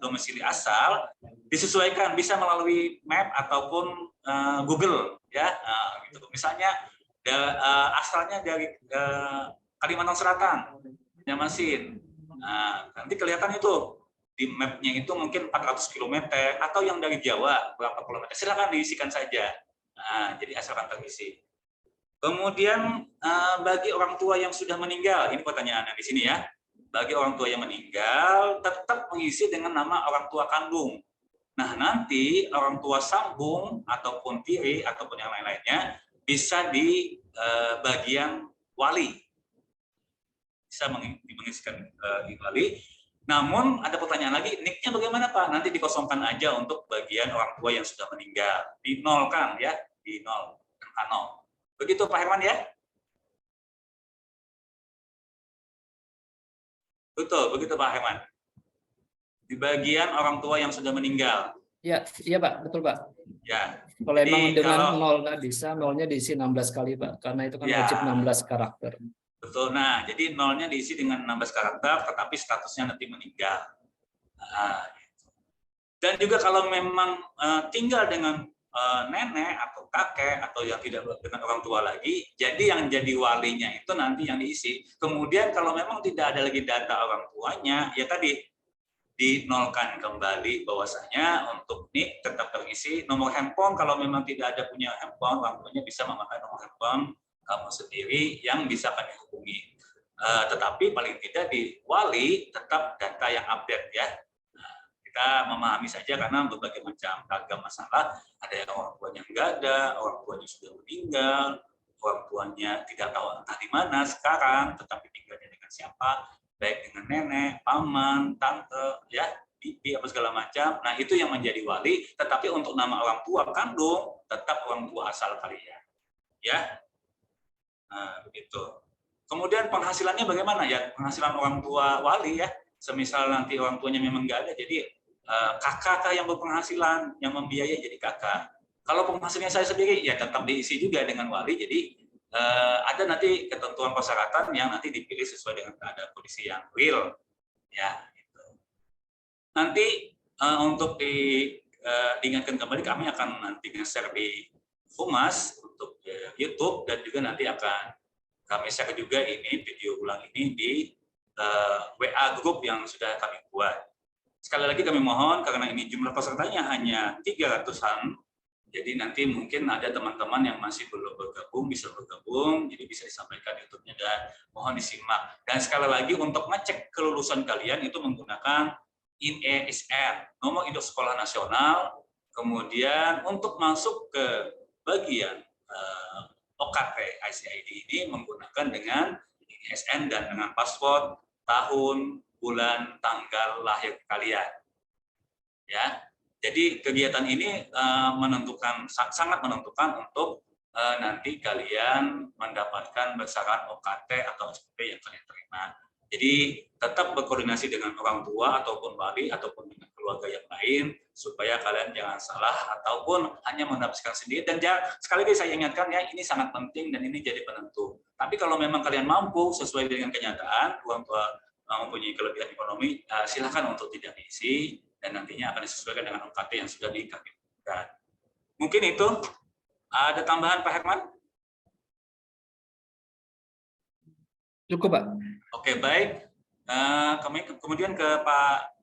Speaker 2: domisili asal disesuaikan, bisa melalui map ataupun Google ya. Gitu. Misalnya asalnya dari Kalimantan Selatan, Banjarmasin. Nanti kelihatan itu di mapnya itu mungkin 400 km atau yang dari Jawa berapa kilometer. Silakan diisikan saja. Jadi asalkan terisi. Kemudian bagi orang tua yang sudah meninggal, ini pertanyaannya di sini ya. Bagi orang tua yang meninggal tetap mengisi dengan nama orang tua kandung. Nah, nanti orang tua sambung ataupun tiri ataupun yang lain-lainnya bisa di bagian wali. Bisa mengisikan di wali. Namun ada pertanyaan lagi, NIK-nya bagaimana Pak? Nanti dikosongkan aja untuk bagian orang tua yang sudah meninggal. Dinolkan ya, di nol, angka 0. Begitu Pak Herman ya? Betul, begitu Pak Herman. Di bagian orang tua yang sudah meninggal.
Speaker 4: Ya, iya Pak, betul Pak.
Speaker 2: Ya.
Speaker 4: Kalau emang dengan nol nggak bisa, nolnya diisi 16 kali Pak, karena itu kan wajib 16 karakter.
Speaker 2: Betul, nah jadi nolnya diisi dengan 16 karakter, tetapi statusnya nanti meninggal. Gitu. Dan juga kalau memang tinggal dengan nenek atau kakek atau yang tidak dengan orang tua lagi, jadi yang jadi walinya itu nanti yang diisi. Kemudian kalau memang tidak ada lagi data orang tuanya, ya tadi dinolkan kembali bahwasanya untuk NIK tetap terisi. Nomor handphone kalau memang tidak ada punya handphone, orang tuanya bisa memakai nomor handphone kamu sendiri yang bisa kami hubungi. Tetapi paling tidak di wali tetap data yang update ya. Kita memahami saja karena berbagai macam ragam masalah, ada yang orang tuanya enggak ada, orang tuanya sudah meninggal, orang tuanya tidak tahu entah di mana sekarang, tetapi tinggalnya dengan siapa, baik dengan nenek, paman, tante, ya, bibi, apa segala macam. Nah, itu yang menjadi wali, tetapi untuk nama orang tua kandung, tetap orang tua asal kalian. Ya, nah, begitu. Kemudian penghasilannya bagaimana ya? Penghasilan orang tua wali ya, semisal nanti orang tuanya memang nggak ada, jadi kakak yang berpenghasilan yang membiayai jadi kakak. Kalau penghasilannya saya sendiri ya tetap diisi juga dengan wali. Jadi ada nanti ketentuan persyaratan yang nanti dipilih sesuai dengan keadaan kondisi yang real. Ya. Gitu. Nanti untuk diingatkan kembali, kami akan nanti share di Humas untuk YouTube dan juga nanti akan kami share juga ini video ulang ini di WA group yang sudah kami buat. Sekali lagi kami mohon, karena ini jumlah pesertanya hanya 300-an, jadi nanti mungkin ada teman-teman yang masih belum bergabung, bisa bergabung, jadi bisa disampaikan YouTube-nya dan mohon disimak. Dan sekali lagi untuk ngecek kelulusan kalian itu menggunakan INESR, nomor induk sekolah nasional, kemudian untuk masuk ke bagian OKT ICID ini menggunakan dengan INESN dan dengan password, tahun, bulan, tanggal lahir kalian. Ya, jadi kegiatan ini sangat menentukan untuk nanti kalian mendapatkan besaran OKT atau SPP yang kalian terima. Jadi tetap berkoordinasi dengan orang tua ataupun wali ataupun dengan keluarga yang lain supaya kalian jangan salah ataupun hanya mendapatkan sendiri. Dan sekali lagi saya ingatkan ya, ini sangat penting dan ini jadi penentu. Tapi kalau memang kalian mampu sesuai dengan kenyataan, orang tua mempunyai kelebihan ekonomi, silakan untuk tidak diisi dan nantinya akan disesuaikan dengan UKT yang sudah dikabulkan. Mungkin itu. Ada tambahan Pak Herman?
Speaker 4: Cukup, Pak.
Speaker 2: Oke, baik. Kami kemudian ke Pak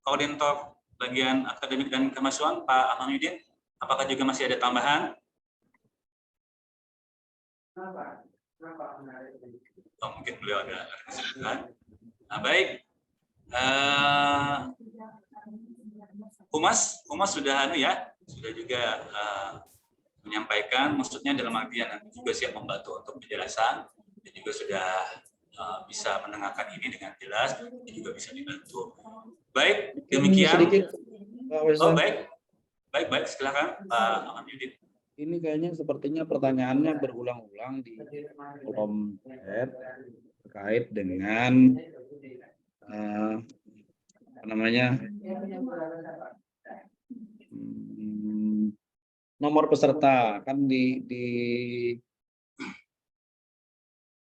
Speaker 2: Koordinator bagian akademik dan kemahasiswaan, Pak Ahmaduddin. Apakah juga masih ada tambahan? Oh, mungkin beliau ada kesibukan. Nah, baik. Humas sudah sudah juga menyampaikan, maksudnya dalam artian juga siap membantu untuk penjelasan dan juga sudah bisa mendengarkan ini dengan jelas dan juga bisa dibantu. Baik, demikian.
Speaker 3: Sedikit, Pak Faisal.
Speaker 2: Oh, baik, silakan Pak Ahmaduddin.
Speaker 3: Ini kayaknya sepertinya pertanyaannya berulang-ulang di kolom chat terkait dengan nomor peserta. Kan di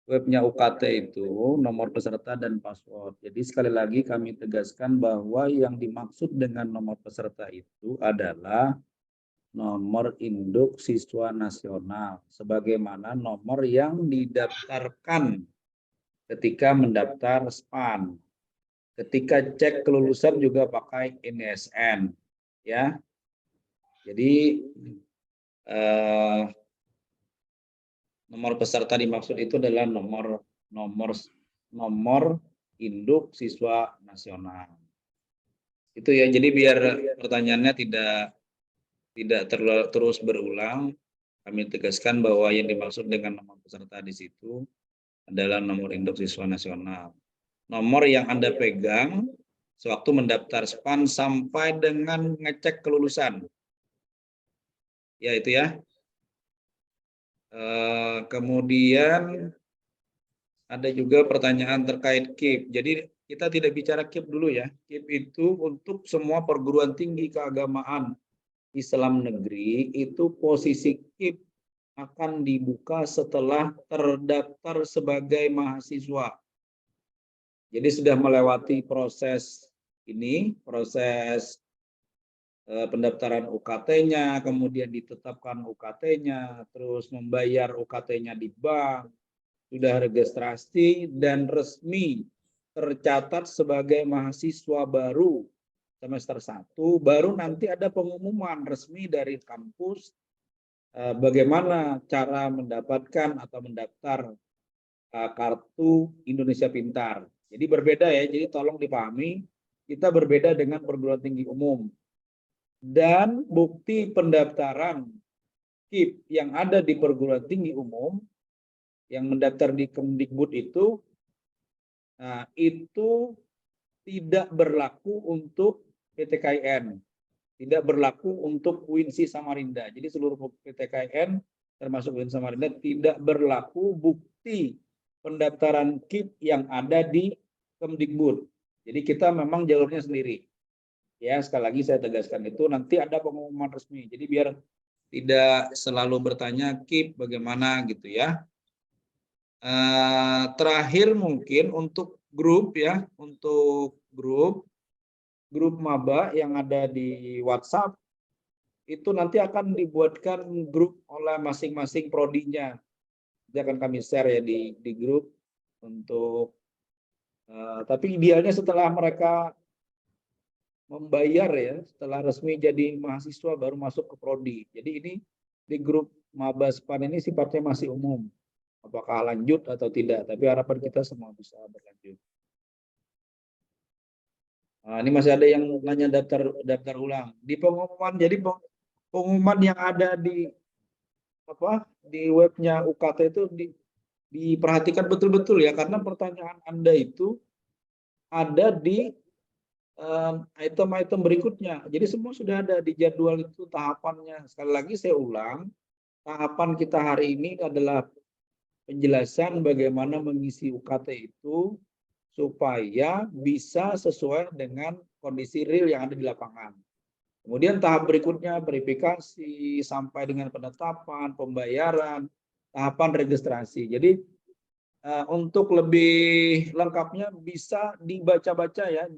Speaker 3: webnya UKT itu nomor peserta dan password. Jadi sekali lagi kami tegaskan bahwa yang dimaksud dengan nomor peserta itu adalah nomor induk siswa nasional sebagaimana nomor yang didaftarkan ketika mendaftar SPAN. Ketika cek kelulusan juga pakai NSN, ya. Jadi nomor peserta dimaksud itu adalah nomor induk siswa nasional. Itu ya. Jadi biar pertanyaannya tidak terus berulang, kami tegaskan bahwa yang dimaksud dengan nomor peserta di situ adalah nomor induk siswa nasional. Nomor yang Anda pegang sewaktu mendaftar SPAN sampai dengan ngecek kelulusan. Ya, itu ya. Kemudian ada juga pertanyaan terkait KIP. Jadi kita tidak bicara KIP dulu ya. KIP itu untuk semua perguruan tinggi keagamaan Islam negeri, itu posisi KIP akan dibuka setelah terdaftar sebagai mahasiswa. Jadi sudah melewati proses ini, proses pendaftaran UKT-nya, kemudian ditetapkan UKT-nya, terus membayar UKT-nya di bank, sudah registrasi dan resmi tercatat sebagai mahasiswa baru semester 1, baru nanti ada pengumuman resmi dari kampus bagaimana cara mendapatkan atau mendaftar kartu Indonesia Pintar. Jadi berbeda ya, jadi tolong dipahami, kita berbeda dengan perguruan tinggi umum. Dan bukti pendaftaran KIP yang ada di perguruan tinggi umum, yang mendaftar di Kemdikbud itu tidak berlaku untuk PTKIN, tidak berlaku untuk UINSI Samarinda. Jadi seluruh PTKIN termasuk UINSI Samarinda tidak berlaku bukti pendaftaran KIP yang ada di Kemdikbud. Jadi kita memang jalurnya sendiri. Ya, sekali lagi saya tegaskan itu nanti ada pengumuman resmi. Jadi biar tidak selalu bertanya KIP bagaimana gitu ya. Terakhir mungkin untuk grup ya, untuk grup maba yang ada di WhatsApp itu nanti akan dibuatkan grup oleh masing-masing prodinya. Nanti akan kami share ya di grup untuk tapi idealnya setelah mereka membayar ya, setelah resmi jadi mahasiswa baru masuk ke prodi. Jadi ini di grup maba SPAN ini sifatnya masih umum. Apakah lanjut atau tidak, tapi harapan kita semua bisa berlanjut. Nah, ini masih ada yang nanya daftar ulang di pengumuman. Jadi pengumuman yang ada di webnya UKT itu diperhatikan betul-betul ya, karena pertanyaan Anda itu ada di item-item berikutnya. Jadi semua sudah ada di jadwal itu tahapannya. Sekali lagi saya ulang, tahapan kita hari ini adalah penjelasan bagaimana mengisi UKT itu supaya bisa sesuai dengan kondisi real yang ada di lapangan. Kemudian tahap berikutnya verifikasi sampai dengan penetapan, pembayaran, tahapan registrasi. Jadi untuk lebih lengkapnya bisa dibaca-baca ya,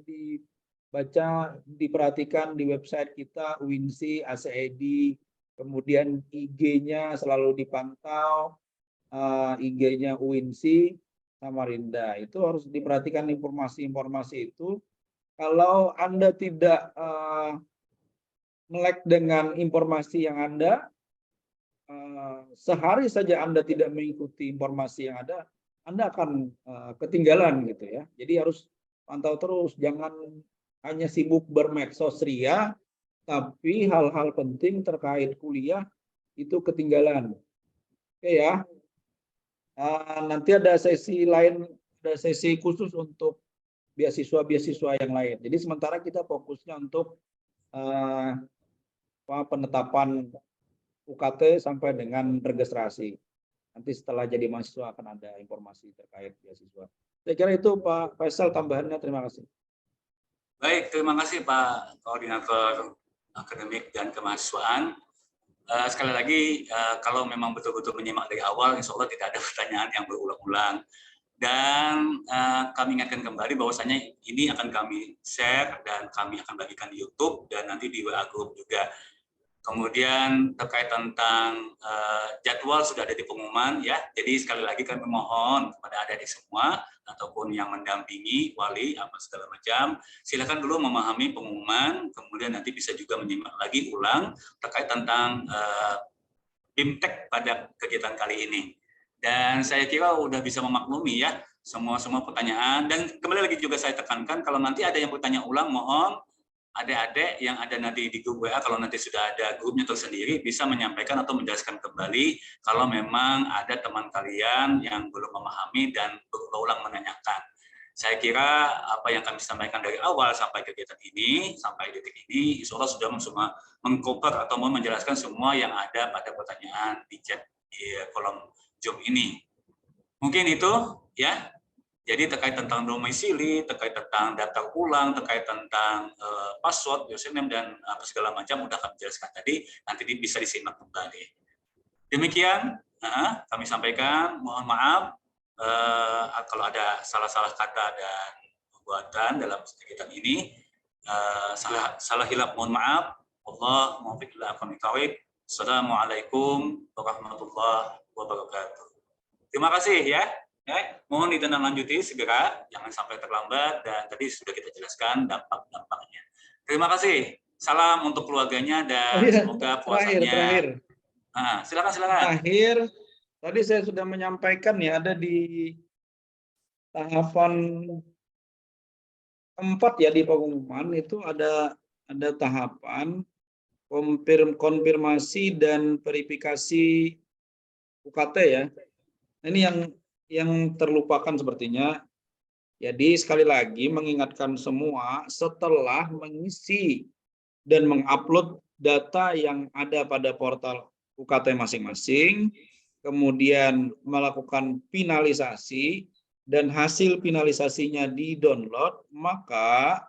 Speaker 3: diperhatikan di website kita UINSI, ACID, kemudian IG-nya selalu dipantau, IG-nya UINSI, Samarinda itu harus diperhatikan informasi-informasi itu. Kalau Anda tidak melek dengan informasi yang ada, sehari saja Anda tidak mengikuti informasi yang ada, Anda akan ketinggalan gitu ya. Jadi harus pantau terus, jangan hanya sibuk bermedsos ria, tapi hal-hal penting terkait kuliah itu ketinggalan. Oke ya. Nanti ada sesi lain, ada sesi khusus untuk beasiswa-beasiswa yang lain. Jadi sementara kita fokusnya untuk penetapan UKT sampai dengan registrasi. Nanti setelah jadi mahasiswa akan ada informasi terkait beasiswa. Saya kira itu Pak Faisal tambahannya. Terima kasih.
Speaker 2: Baik, terima kasih Pak Koordinator Akademik dan Kemahasiswaan. Sekali lagi, kalau memang betul-betul menyimak dari awal, insya Allah tidak ada pertanyaan yang berulang-ulang. Dan kami ingatkan kembali bahwasanya ini akan kami share dan kami akan bagikan di YouTube dan nanti di WA Group juga. Kemudian terkait tentang jadwal sudah ada di pengumuman ya. Jadi sekali lagi kami mohon kepada adik-adik semua ataupun yang mendampingi wali apa segala macam, silakan dulu memahami pengumuman, kemudian nanti bisa juga menyimak lagi ulang terkait tentang BIMTEK pada kegiatan kali ini. Dan saya kira udah bisa memaklumi ya semua pertanyaan. Dan kembali lagi juga saya tekankan kalau nanti ada yang bertanya ulang, mohon adik-adik yang ada nanti di grup WA, kalau nanti sudah ada grupnya tersendiri, bisa menyampaikan atau menjelaskan kembali kalau memang ada teman kalian yang belum memahami dan berulang menanyakan. Saya kira apa yang kami sampaikan dari awal sampai kegiatan ini, sampai detik ini, insya Allah sudah semua mengcover atau menjelaskan semua yang ada pada pertanyaan di chat di kolom Zoom ini. Mungkin itu ya. Jadi terkait tentang domisili, terkait tentang daftar ulang, terkait tentang password, username, dan segala macam sudah kami jelaskan tadi, nanti bisa disimak kembali. Demikian kami sampaikan, mohon maaf kalau ada salah-salah kata dan perbuatan dalam kegiatan ini, salah hilap mohon maaf. Allah muwaffiq ila aqwamit thoriq. Assalamualaikum warahmatullahi wabarakatuh. Terima kasih ya. Mohon ditindaklanjuti segera, jangan sampai terlambat, dan tadi sudah kita jelaskan dampak-dampaknya. Terima kasih. Salam untuk keluarganya dan semoga puasanya.
Speaker 3: Terakhir.
Speaker 2: Silakan.
Speaker 3: Terakhir, tadi saya sudah menyampaikan ya, ada di tahapan 4 ya di pengumuman itu ada tahapan konfirmasi dan verifikasi UKT ya. Ini yang terlupakan sepertinya. Jadi sekali lagi mengingatkan semua, setelah mengisi dan mengupload data yang ada pada portal UKT masing-masing, kemudian melakukan finalisasi dan hasil finalisasinya di-download, maka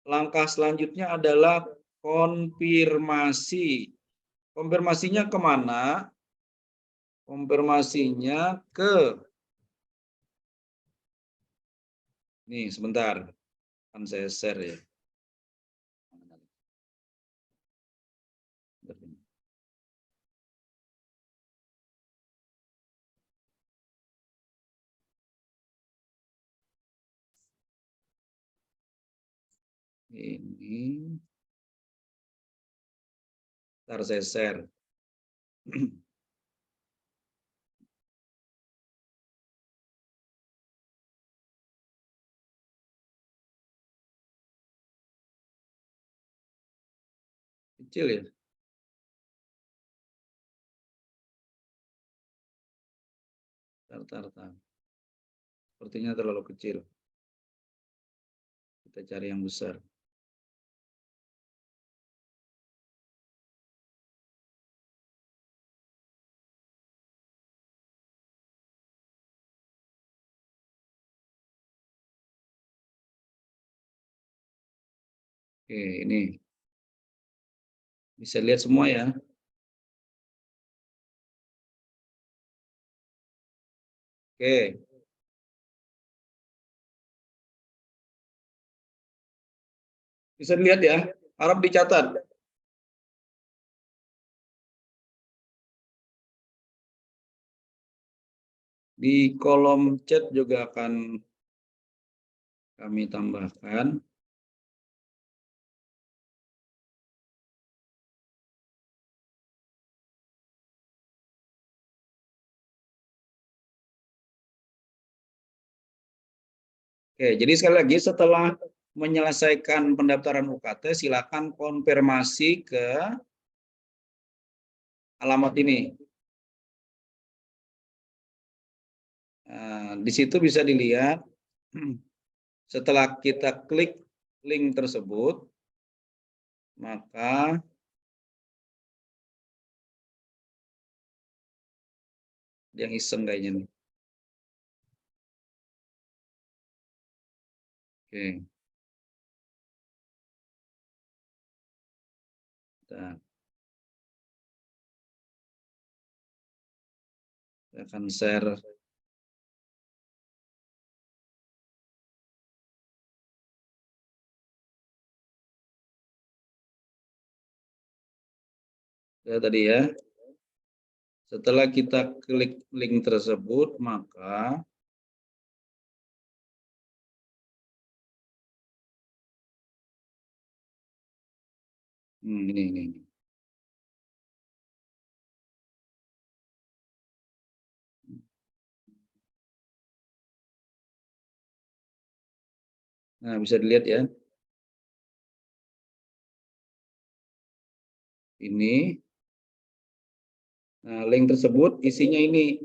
Speaker 3: langkah selanjutnya adalah konfirmasi. Konfirmasinya kemana? Konfirmasinya ke, nih sebentar, kan saya share ya. Ini, ntar saya share. Kecil ya. Tar. Sepertinya terlalu kecil. Kita cari yang besar. Oke, ini. Bisa lihat semua ya. Oke. Bisa dilihat ya, harap dicatat. Di kolom chat juga akan kami tambahkan. Oke, jadi sekali lagi setelah menyelesaikan pendaftaran UKT, silakan konfirmasi ke alamat ini. Nah, di situ bisa dilihat setelah kita klik link tersebut, maka yang iseng kayaknya nih. Oke. Kita akan share. Ya, tadi ya. Setelah kita klik link tersebut, maka ini. Nah, bisa dilihat ya. Ini. Nah, link tersebut isinya ini.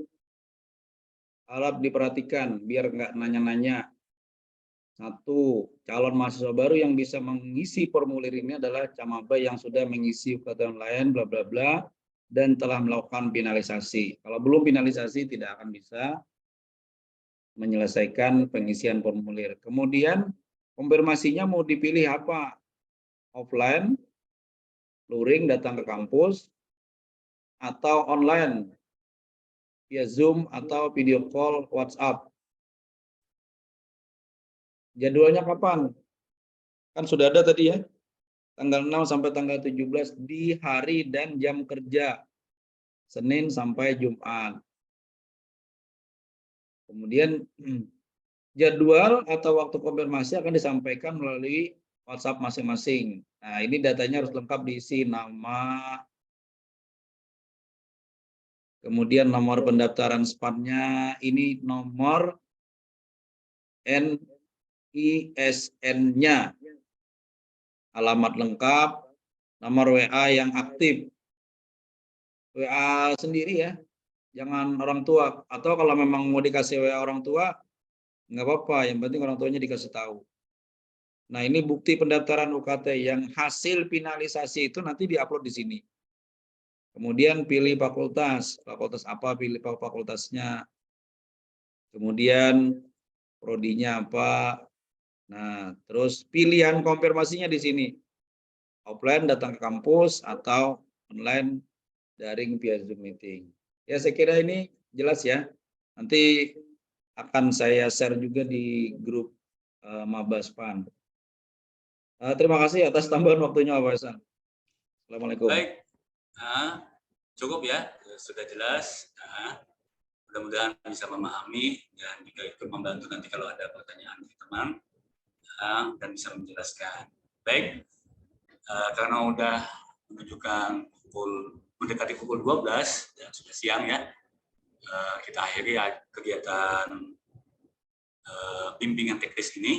Speaker 3: Harap diperhatikan biar nggak nanya-nanya. 1, calon mahasiswa baru yang bisa mengisi formulir ini adalah Camaba yang sudah mengisi UKT online bla bla bla dan telah melakukan finalisasi. Kalau belum finalisasi tidak akan bisa menyelesaikan pengisian formulir. Kemudian konfirmasinya mau dipilih apa? Offline, luring datang ke kampus, atau online via Zoom atau video call WhatsApp. Jadwalnya kapan? Kan sudah ada tadi ya. Tanggal 6 sampai tanggal 17 di hari dan jam kerja. Senin sampai Jumat. Kemudian jadwal atau waktu konfirmasi akan disampaikan melalui WhatsApp masing-masing. Nah, ini datanya harus lengkap diisi nama, kemudian nomor pendaftaran SPAN-nya, ini nomor NISN-nya, alamat lengkap, nomor WA yang aktif. WA sendiri ya, jangan orang tua. Atau kalau memang mau dikasih WA orang tua, nggak apa-apa, yang penting orang tuanya dikasih tahu. Nah, ini bukti pendaftaran UKT yang hasil finalisasi itu nanti diupload di sini. Kemudian pilih fakultas apa, pilih fakultasnya. Kemudian prodinya apa. Nah, terus pilihan konfirmasinya di sini. Offline datang ke kampus atau online daring via Zoom meeting. Ya, saya kira ini jelas ya. Nanti akan saya share juga di grup Maba SPAN. Terima kasih atas tambahan waktunya, Pak Hasan. Assalamualaikum.
Speaker 2: Baik, cukup ya, sudah jelas. Mudah-mudahan bisa memahami dan juga ikut membantu nanti kalau ada pertanyaan teman dan bisa menjelaskan. Baik, karena udah menunjukkan mendekati pukul 12 dan sudah siang ya, kita akhiri kegiatan bimbingan teknis ini.